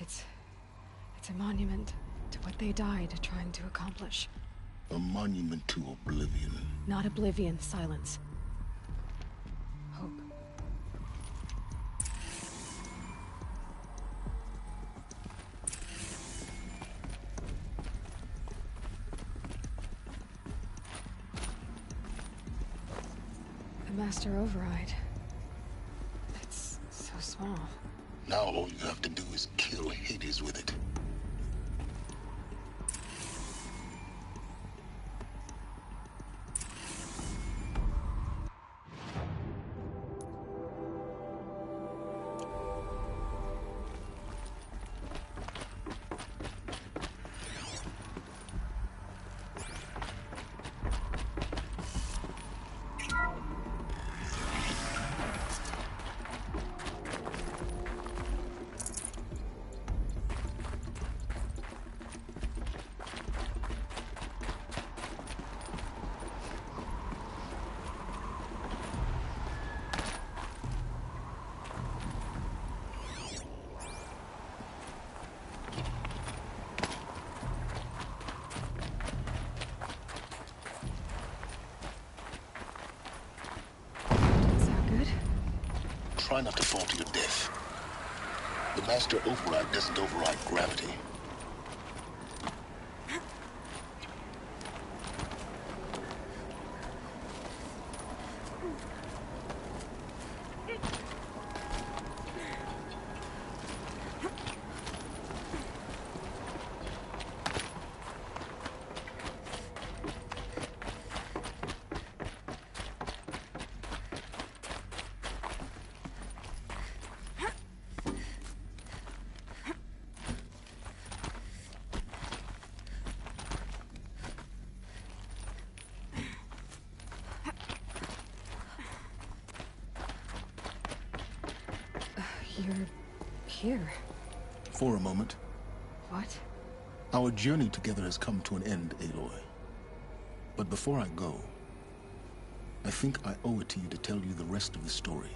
It's a monument to what they died trying to accomplish. A monument to oblivion. Not oblivion, silence. Hope. The Master Override. It's so small. Now all you have to do is kill Hades with it. Try not to fall to your death. The Master Override doesn't override gravity. You're here. For a moment. What? Our journey together has come to an end, Aloy. But before I go, I think I owe it to you to tell you the rest of the story.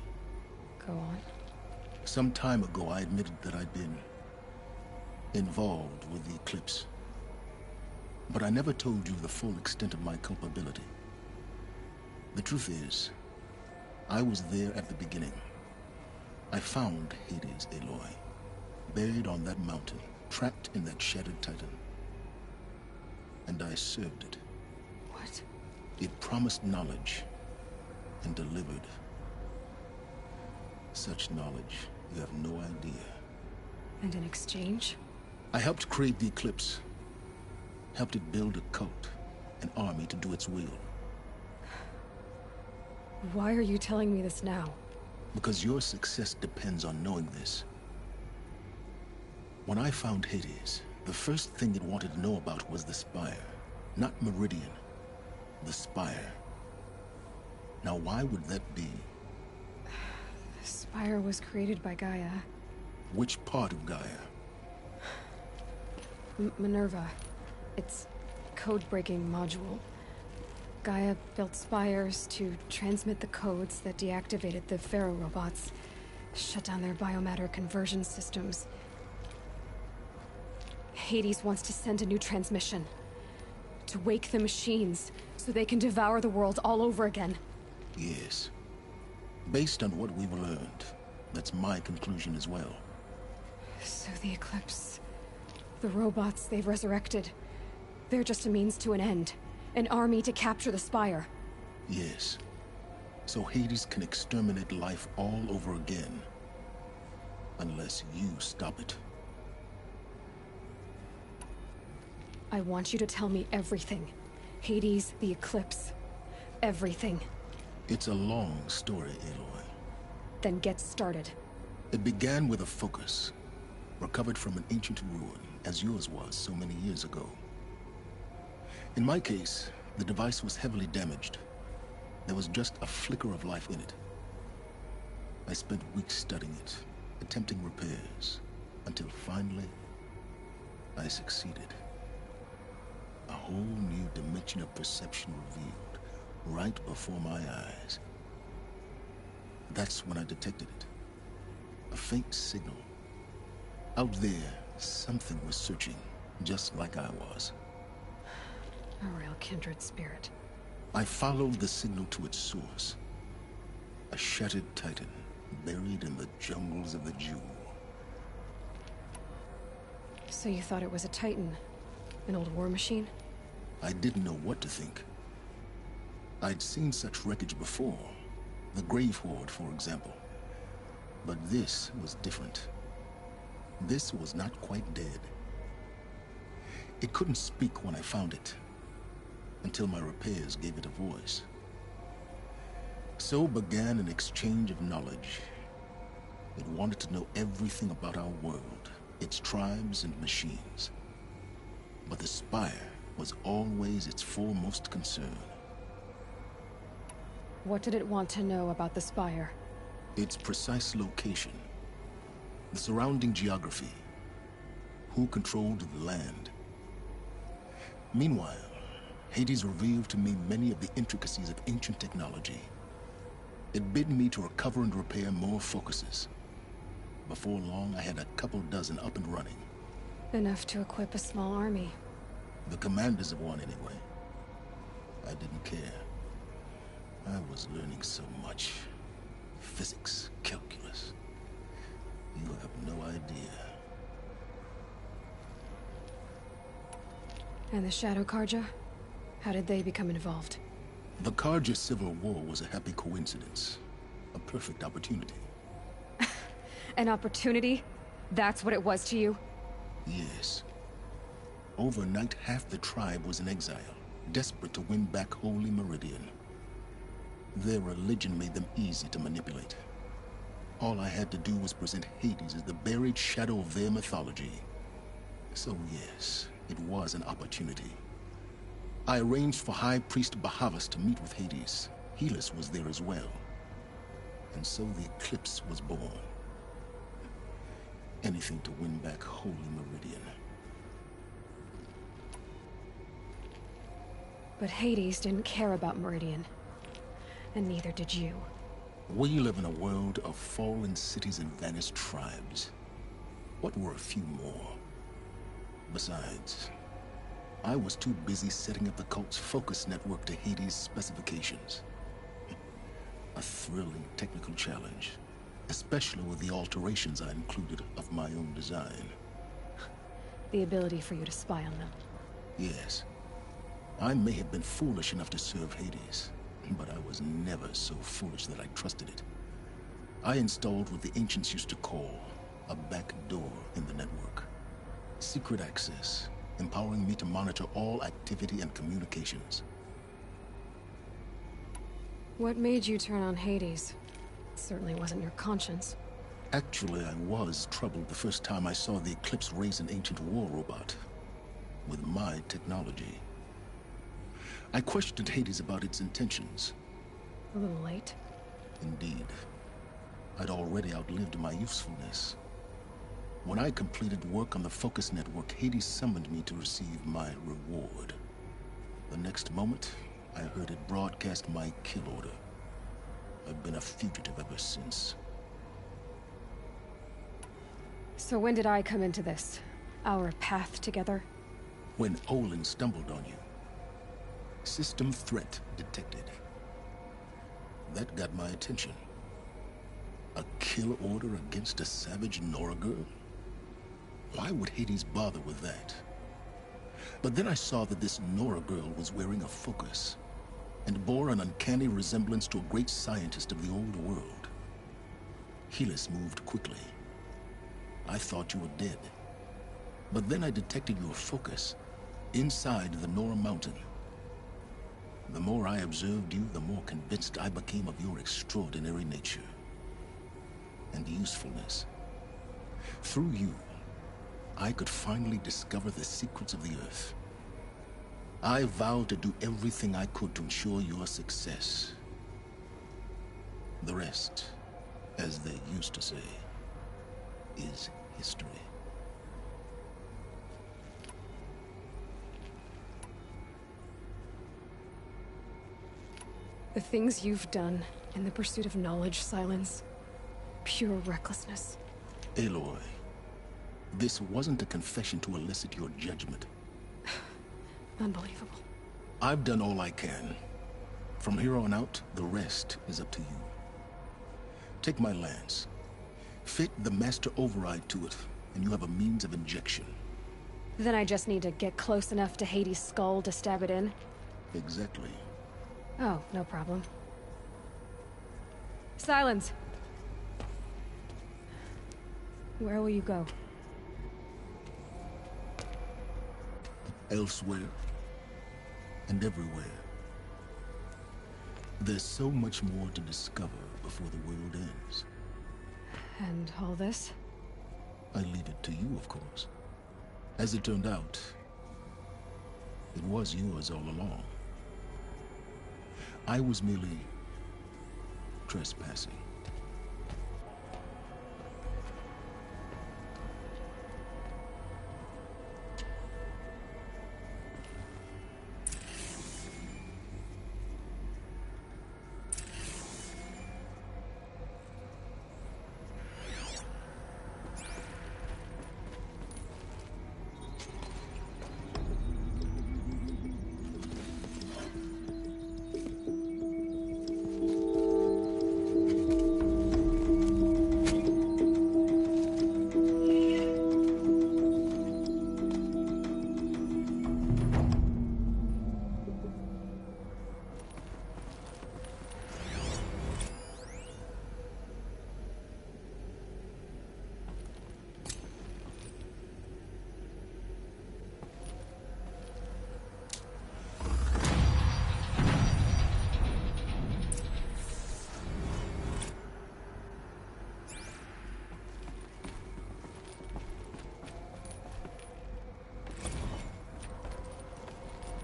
Go on. Some time ago, I admitted that I'd been involved with the Eclipse. But I never told you the full extent of my culpability. The truth is, I was there at the beginning. I found Hades, Aloy, buried on that mountain, trapped in that shattered titan. And I served it. What? It promised knowledge and delivered. Such knowledge, you have no idea. And in exchange? I helped create the Eclipse. Helped it build a cult, an army to do its will. Why are you telling me this now? Because your success depends on knowing this. When I found Hades, the first thing it wanted to know about was the Spire. Not Meridian. The Spire. Now why would that be? The Spire was created by Gaia. Which part of Gaia? Minerva. It's code-breaking module. Gaia built spires to transmit the codes that deactivated the Pharaoh robots, shut down their biomatter conversion systems. Hades wants to send a new transmission. To wake the machines, so they can devour the world all over again. Yes. Based on what we've learned, that's my conclusion as well. So the Eclipse... the robots they've resurrected... they're just a means to an end. An army to capture the Spire. Yes. So Hades can exterminate life all over again. Unless you stop it. I want you to tell me everything. Hades, the Eclipse. Everything. It's a long story, Aloy. Then get started. It began with a focus. Recovered from an ancient ruin, as yours was so many years ago. In my case, the device was heavily damaged. There was just a flicker of life in it. I spent weeks studying it, attempting repairs, until finally, I succeeded. A whole new dimension of perception revealed, right before my eyes. That's when I detected it. A faint signal. Out there, something was searching, just like I was. A real kindred spirit. I followed the signal to its source. A shattered titan, buried in the jungles of the Jewel. So you thought it was a titan? An old war machine? I didn't know what to think. I'd seen such wreckage before. The Grave Horde, for example. But this was different. This was not quite dead. It couldn't speak when I found it, until my repairs gave it a voice. So began an exchange of knowledge. It wanted to know everything about our world, its tribes and machines. But the Spire was always its foremost concern. What did it want to know about the Spire? Its precise location, the surrounding geography, who controlled the land. Meanwhile, Hades revealed to me many of the intricacies of ancient technology. It bid me to recover and repair more focuses. Before long, I had a couple dozen up and running. Enough to equip a small army. The commanders of one, anyway. I didn't care. I was learning so much. Physics, calculus. You have no idea. And the Shadow Karja? How did they become involved? The Karja Civil War was a happy coincidence. A perfect opportunity. An opportunity? That's what it was to you? Yes. Overnight, half the tribe was in exile, desperate to win back Holy Meridian. Their religion made them easy to manipulate. All I had to do was present Hades as the buried shadow of their mythology. So yes, it was an opportunity. I arranged for High Priest Bahavas to meet with Hades. Helis was there as well. And so the Eclipse was born. Anything to win back Holy Meridian. But Hades didn't care about Meridian. And neither did you. We live in a world of fallen cities and vanished tribes. What were a few more? Besides, I was too busy setting up the cult's focus network to Hades' specifications. A thrilling technical challenge, especially with the alterations I included of my own design. The ability for you to spy on them. Yes. I may have been foolish enough to serve Hades, but I was never so foolish that I trusted it. I installed what the ancients used to call a back door in the network. Secret access, empowering me to monitor all activity and communications. What made you turn on Hades? It certainly wasn't your conscience. Actually, I was troubled the first time I saw the Eclipse raise an ancient war robot. With my technology. I questioned Hades about its intentions. A little late. Indeed. I'd already outlived my usefulness. When I completed work on the Focus Network, Hades summoned me to receive my reward. The next moment, I heard it broadcast my kill order. I've been a fugitive ever since. So when did I come into this? Our path together? When Olin stumbled on you. System threat detected. That got my attention. A kill order against a savage Nora girl? Why would Hades bother with that? But then I saw that this Nora girl was wearing a focus, and bore an uncanny resemblance to a great scientist of the old world. Helis moved quickly. I thought you were dead. But then I detected your focus inside the Nora mountain. The more I observed you, the more convinced I became of your extraordinary nature and usefulness. Through you, I could finally discover the secrets of the Earth. I vowed to do everything I could to ensure your success. The rest, as they used to say, is history. The things you've done in the pursuit of knowledge, Silence. Pure recklessness. Aloy, this wasn't a confession to elicit your judgment. Unbelievable. I've done all I can. From here on out, the rest is up to you. Take my lance. Fit the master override to it, and you have a means of injection. Then I just need to get close enough to Hades' skull to stab it in? Exactly. Oh, no problem. Silence! Where will you go? Elsewhere. And everywhere. There's so much more to discover before the world ends. And all this? I leave it to you, of course. As it turned out, it was yours all along. I was merely trespassing.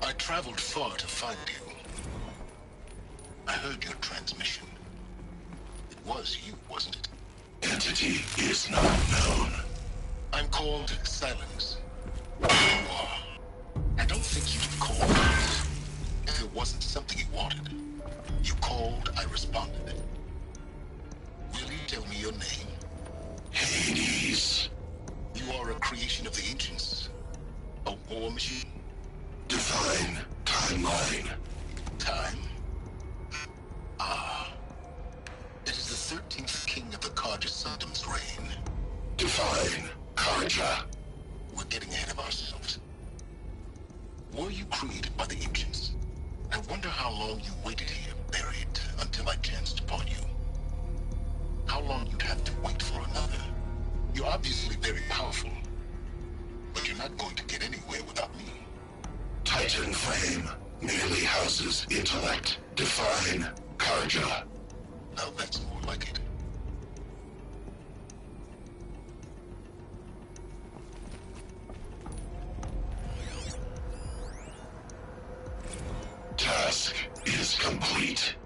I traveled far to find you. I heard your transmission. It was you, wasn't it? Entity is not known. I'm called Silence. You are. I don't think you'd call me if it wasn't something you wanted. You called, I responded. Will you tell me your name? Hades. You are a creation of the ancients. A war machine? Define timeline. Time? Ah. It is the 13th king of the Carja Sanctum's reign. Define Carja. We're getting ahead of ourselves. Were you created by the ancients? I wonder how long you waited here, buried, until I chanced upon you. How long you'd have to wait for another. You're obviously very powerful, but you're not going to get anywhere without me. Titan Flame merely houses intellect. Define Carja. Now that's more like it. Task is complete.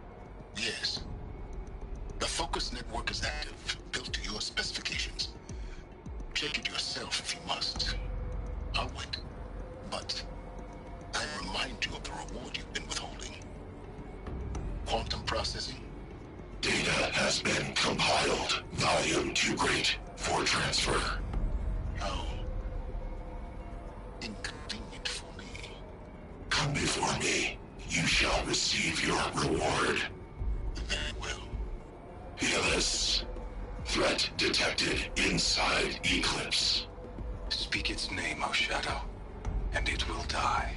Yes. The focus network is active, built to your specifications. Check it yourself if you must. I'll wait. But I remind you of the reward you've been withholding. Quantum processing? Data has been compiled. Volume too great for transfer. How inconvenient for me. Come before me. You shall receive your reward. Very well. Healus. Threat detected inside Eclipse. Speak its name, O Shadow, and it will die.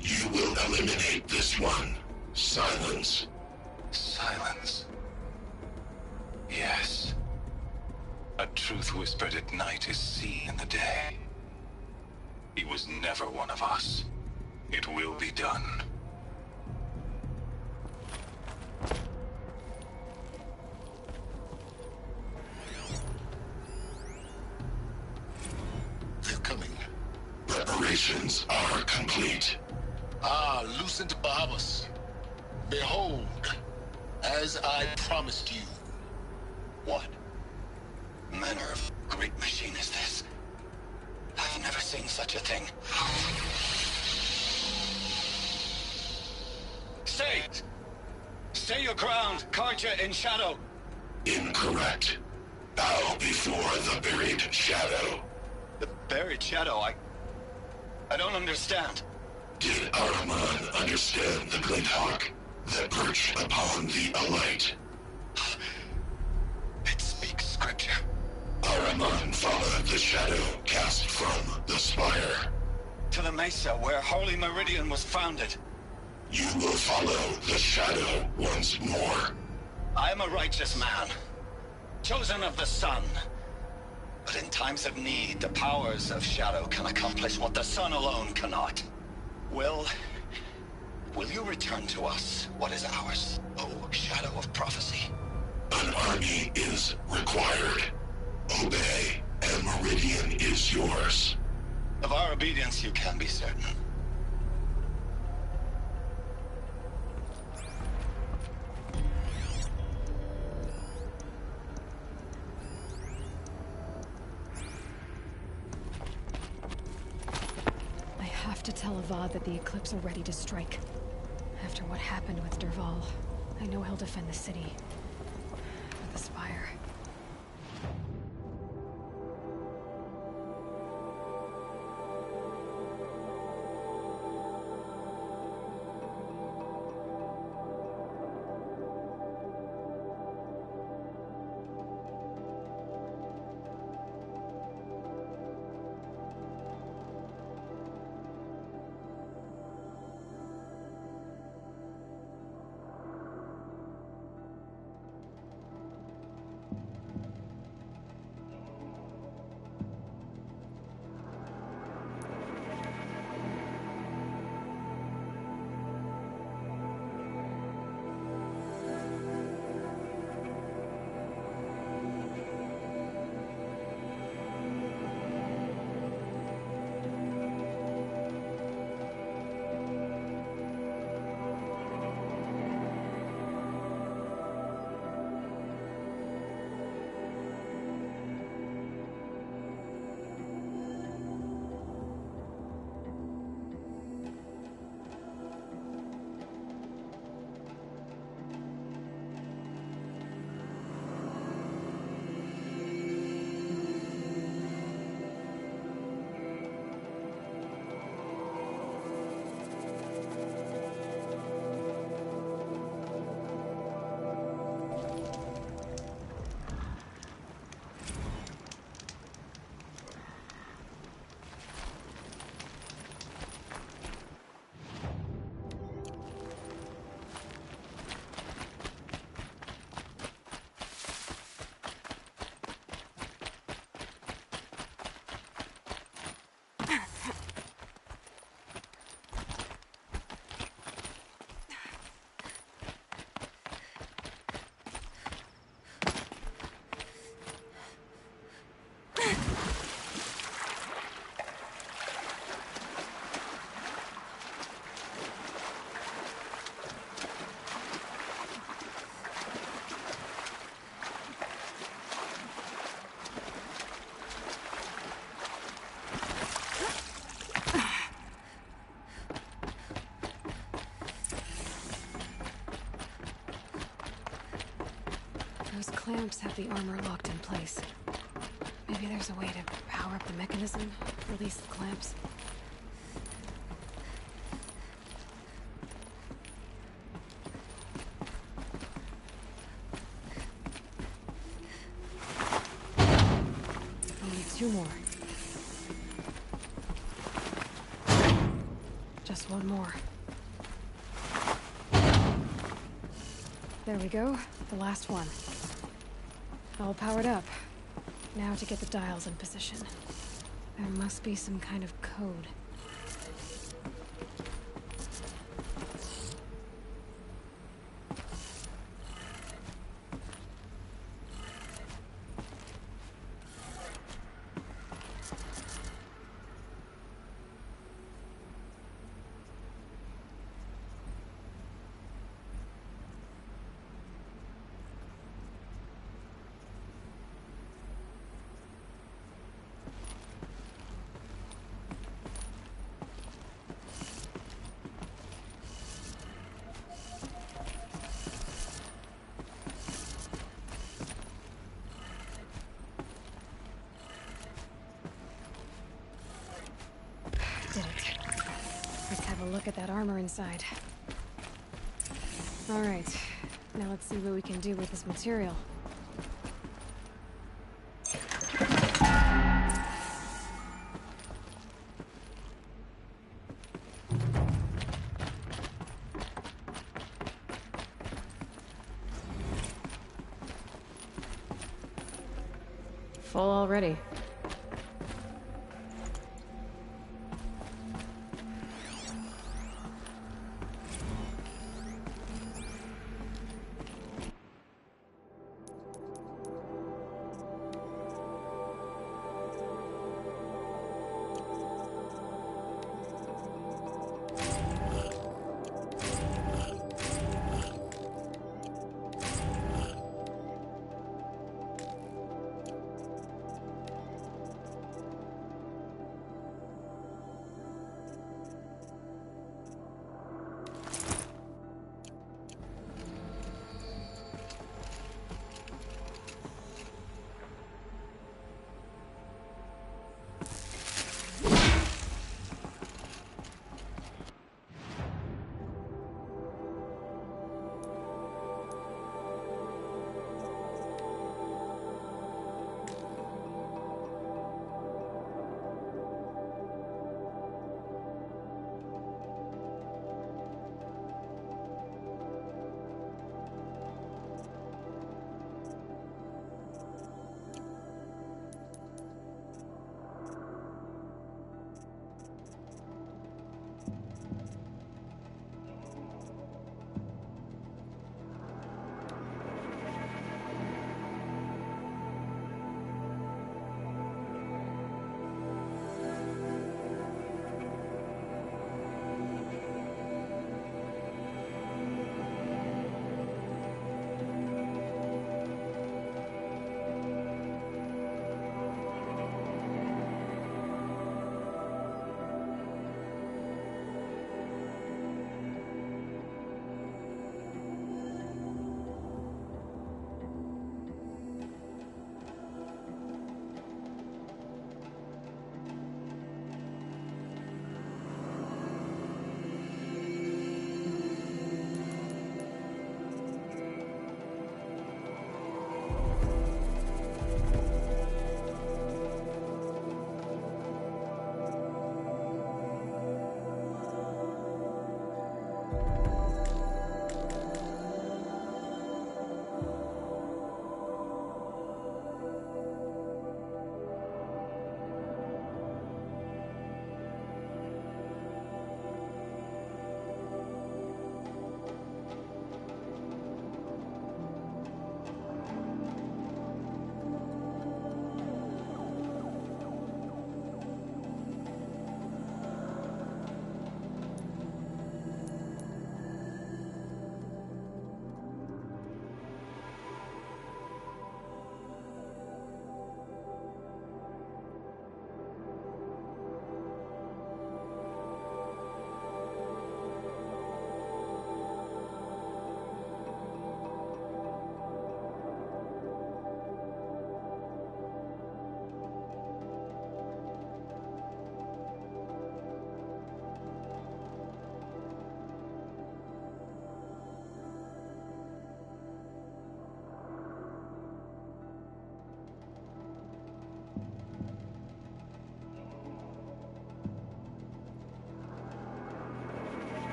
You will eliminate this one. Silence. Silence. Yes. A truth whispered at night is seen in the day. He was never one of us. It will be done. They're coming. Preparations are complete. Ah, Lucent Bahavas. Behold, as I promised you. What manner of great machine is this? I've never seen such a thing. Stay! Stay your ground, Carja in Shadow! Incorrect. Bow before the buried shadow. The buried shadow, I don't understand. Did Araman understand the Glinthawk that perched upon the alight? It speaks scripture. Araman followed the shadow cast from the spire. To the mesa where Holy Meridian was founded. You will follow the shadow once more. I am a righteous man, chosen of the sun. But in times of need, the powers of shadow can accomplish what the sun alone cannot. Will you return to us what is ours, O Shadow of Prophecy? An army is required. Obey, and Meridian is yours. Of our obedience you can be certain. I have to tell Avad that the Eclipse are ready to strike. After what happened with Dervahl, I know he'll defend the city. But the Spire... clamps have the armor locked in place. Maybe there's a way to power up the mechanism, release the clamps. Only 2 more. Just 1 more. There we go, the last one. All powered up. Now to get the dials in position. There must be some kind of code. Did it. Let's have a look at that armor inside. Alright, now let's see what we can do with this material. Full already.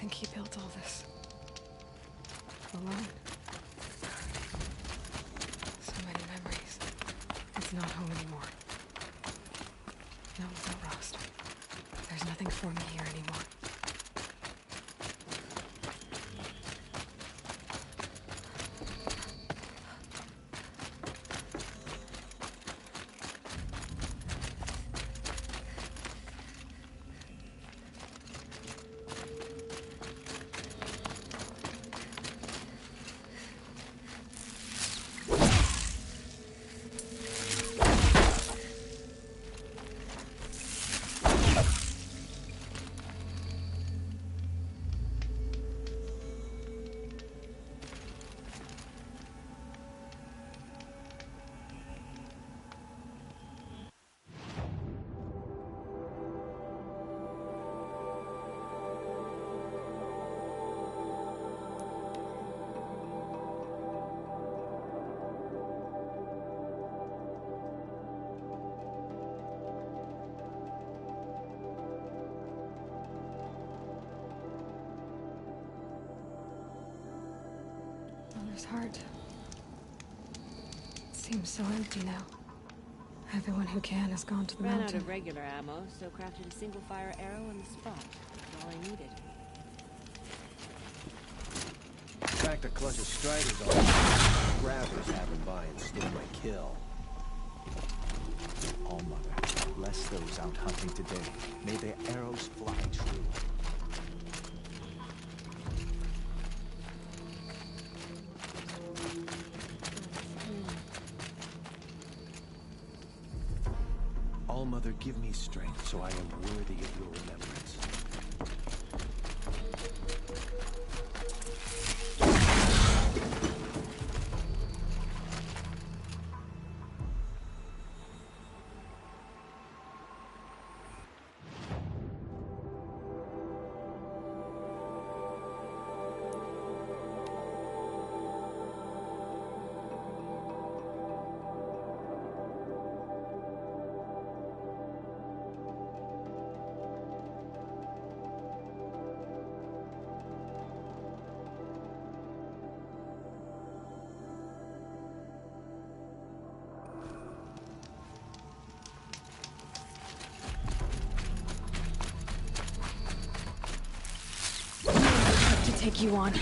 think he built all this alone. So many memories. It's not home anymore. No, without Rost. There's nothing for me here anymore. Mother's heart. It seems so empty now. Everyone who can has gone to the Ran mountain. out of regular ammo, so crafted a single-fire arrow on the spot. That's all I needed. Cracked a clutch of striders on grabbers happened by and stole my kill. All Mother, bless those out hunting today. May their arrows fly true. All Mother, give me strength so I am worthy of your remembrance. To take you on.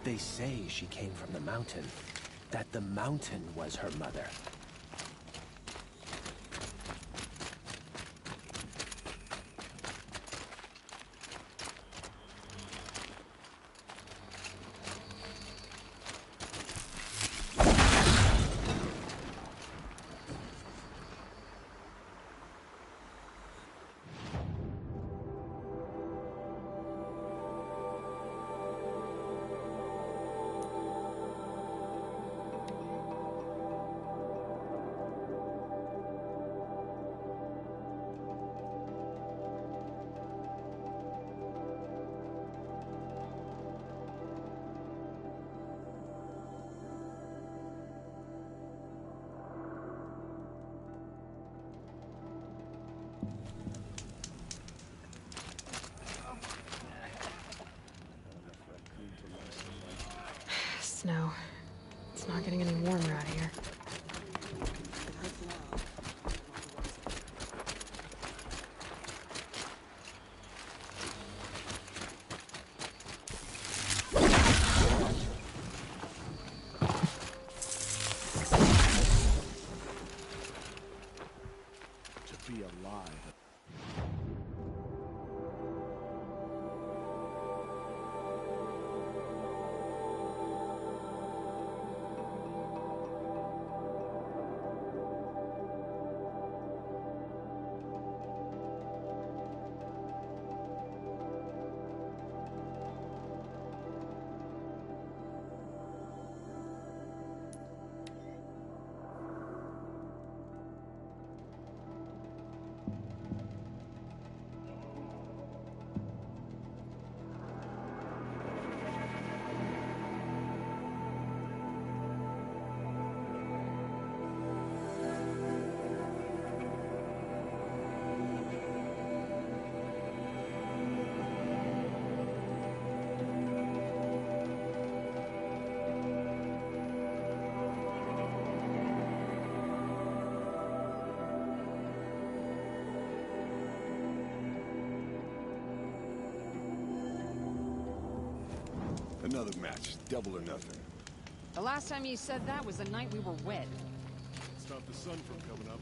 They say she came from the mountain. That the mountain was her mother. Snow. It's not getting any warmer out here. To be alive. Another match, double or nothing. The last time you said that was the night we were wed. Stop the sun from coming up.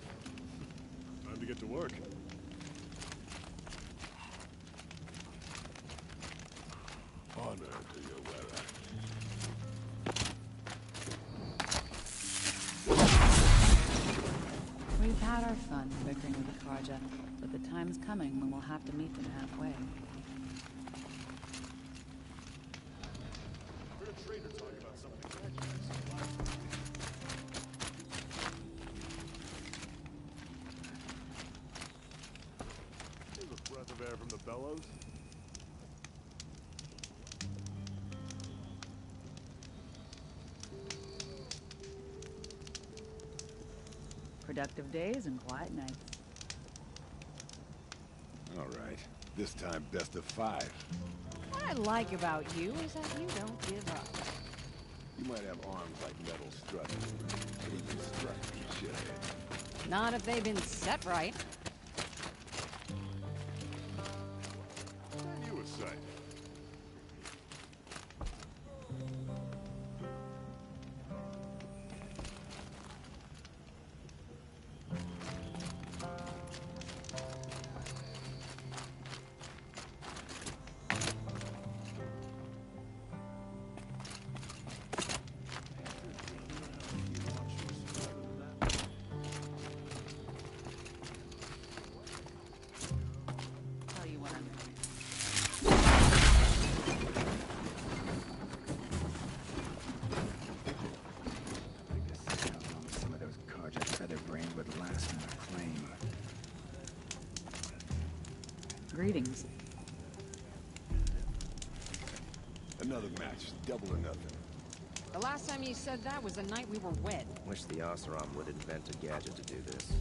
Time to get to work. Honor to your wearer. We've had our fun bickering with the Karja, but the time's coming when we'll have to meet them halfway. From the bellows? Productive days and quiet nights. All right. This time, best of 5. What I like about you is that you don't give up. You might have arms like metal struts, but you can strike me, shithead. Not if they've been set right. You were sight. Tell you what I'm Some of those Karja feather-brained would last in a claim. Greetings. Another match, double or nothing. The last time you said that was the night we were wed. Wish the Oseram would invent a gadget to do this.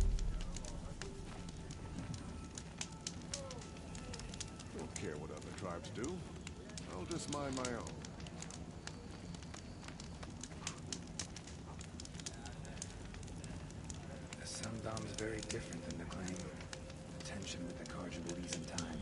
Don't care what other tribes do. I'll just mind my own. The Sundom's very different than the claim. The tension with the Karja will ease in time.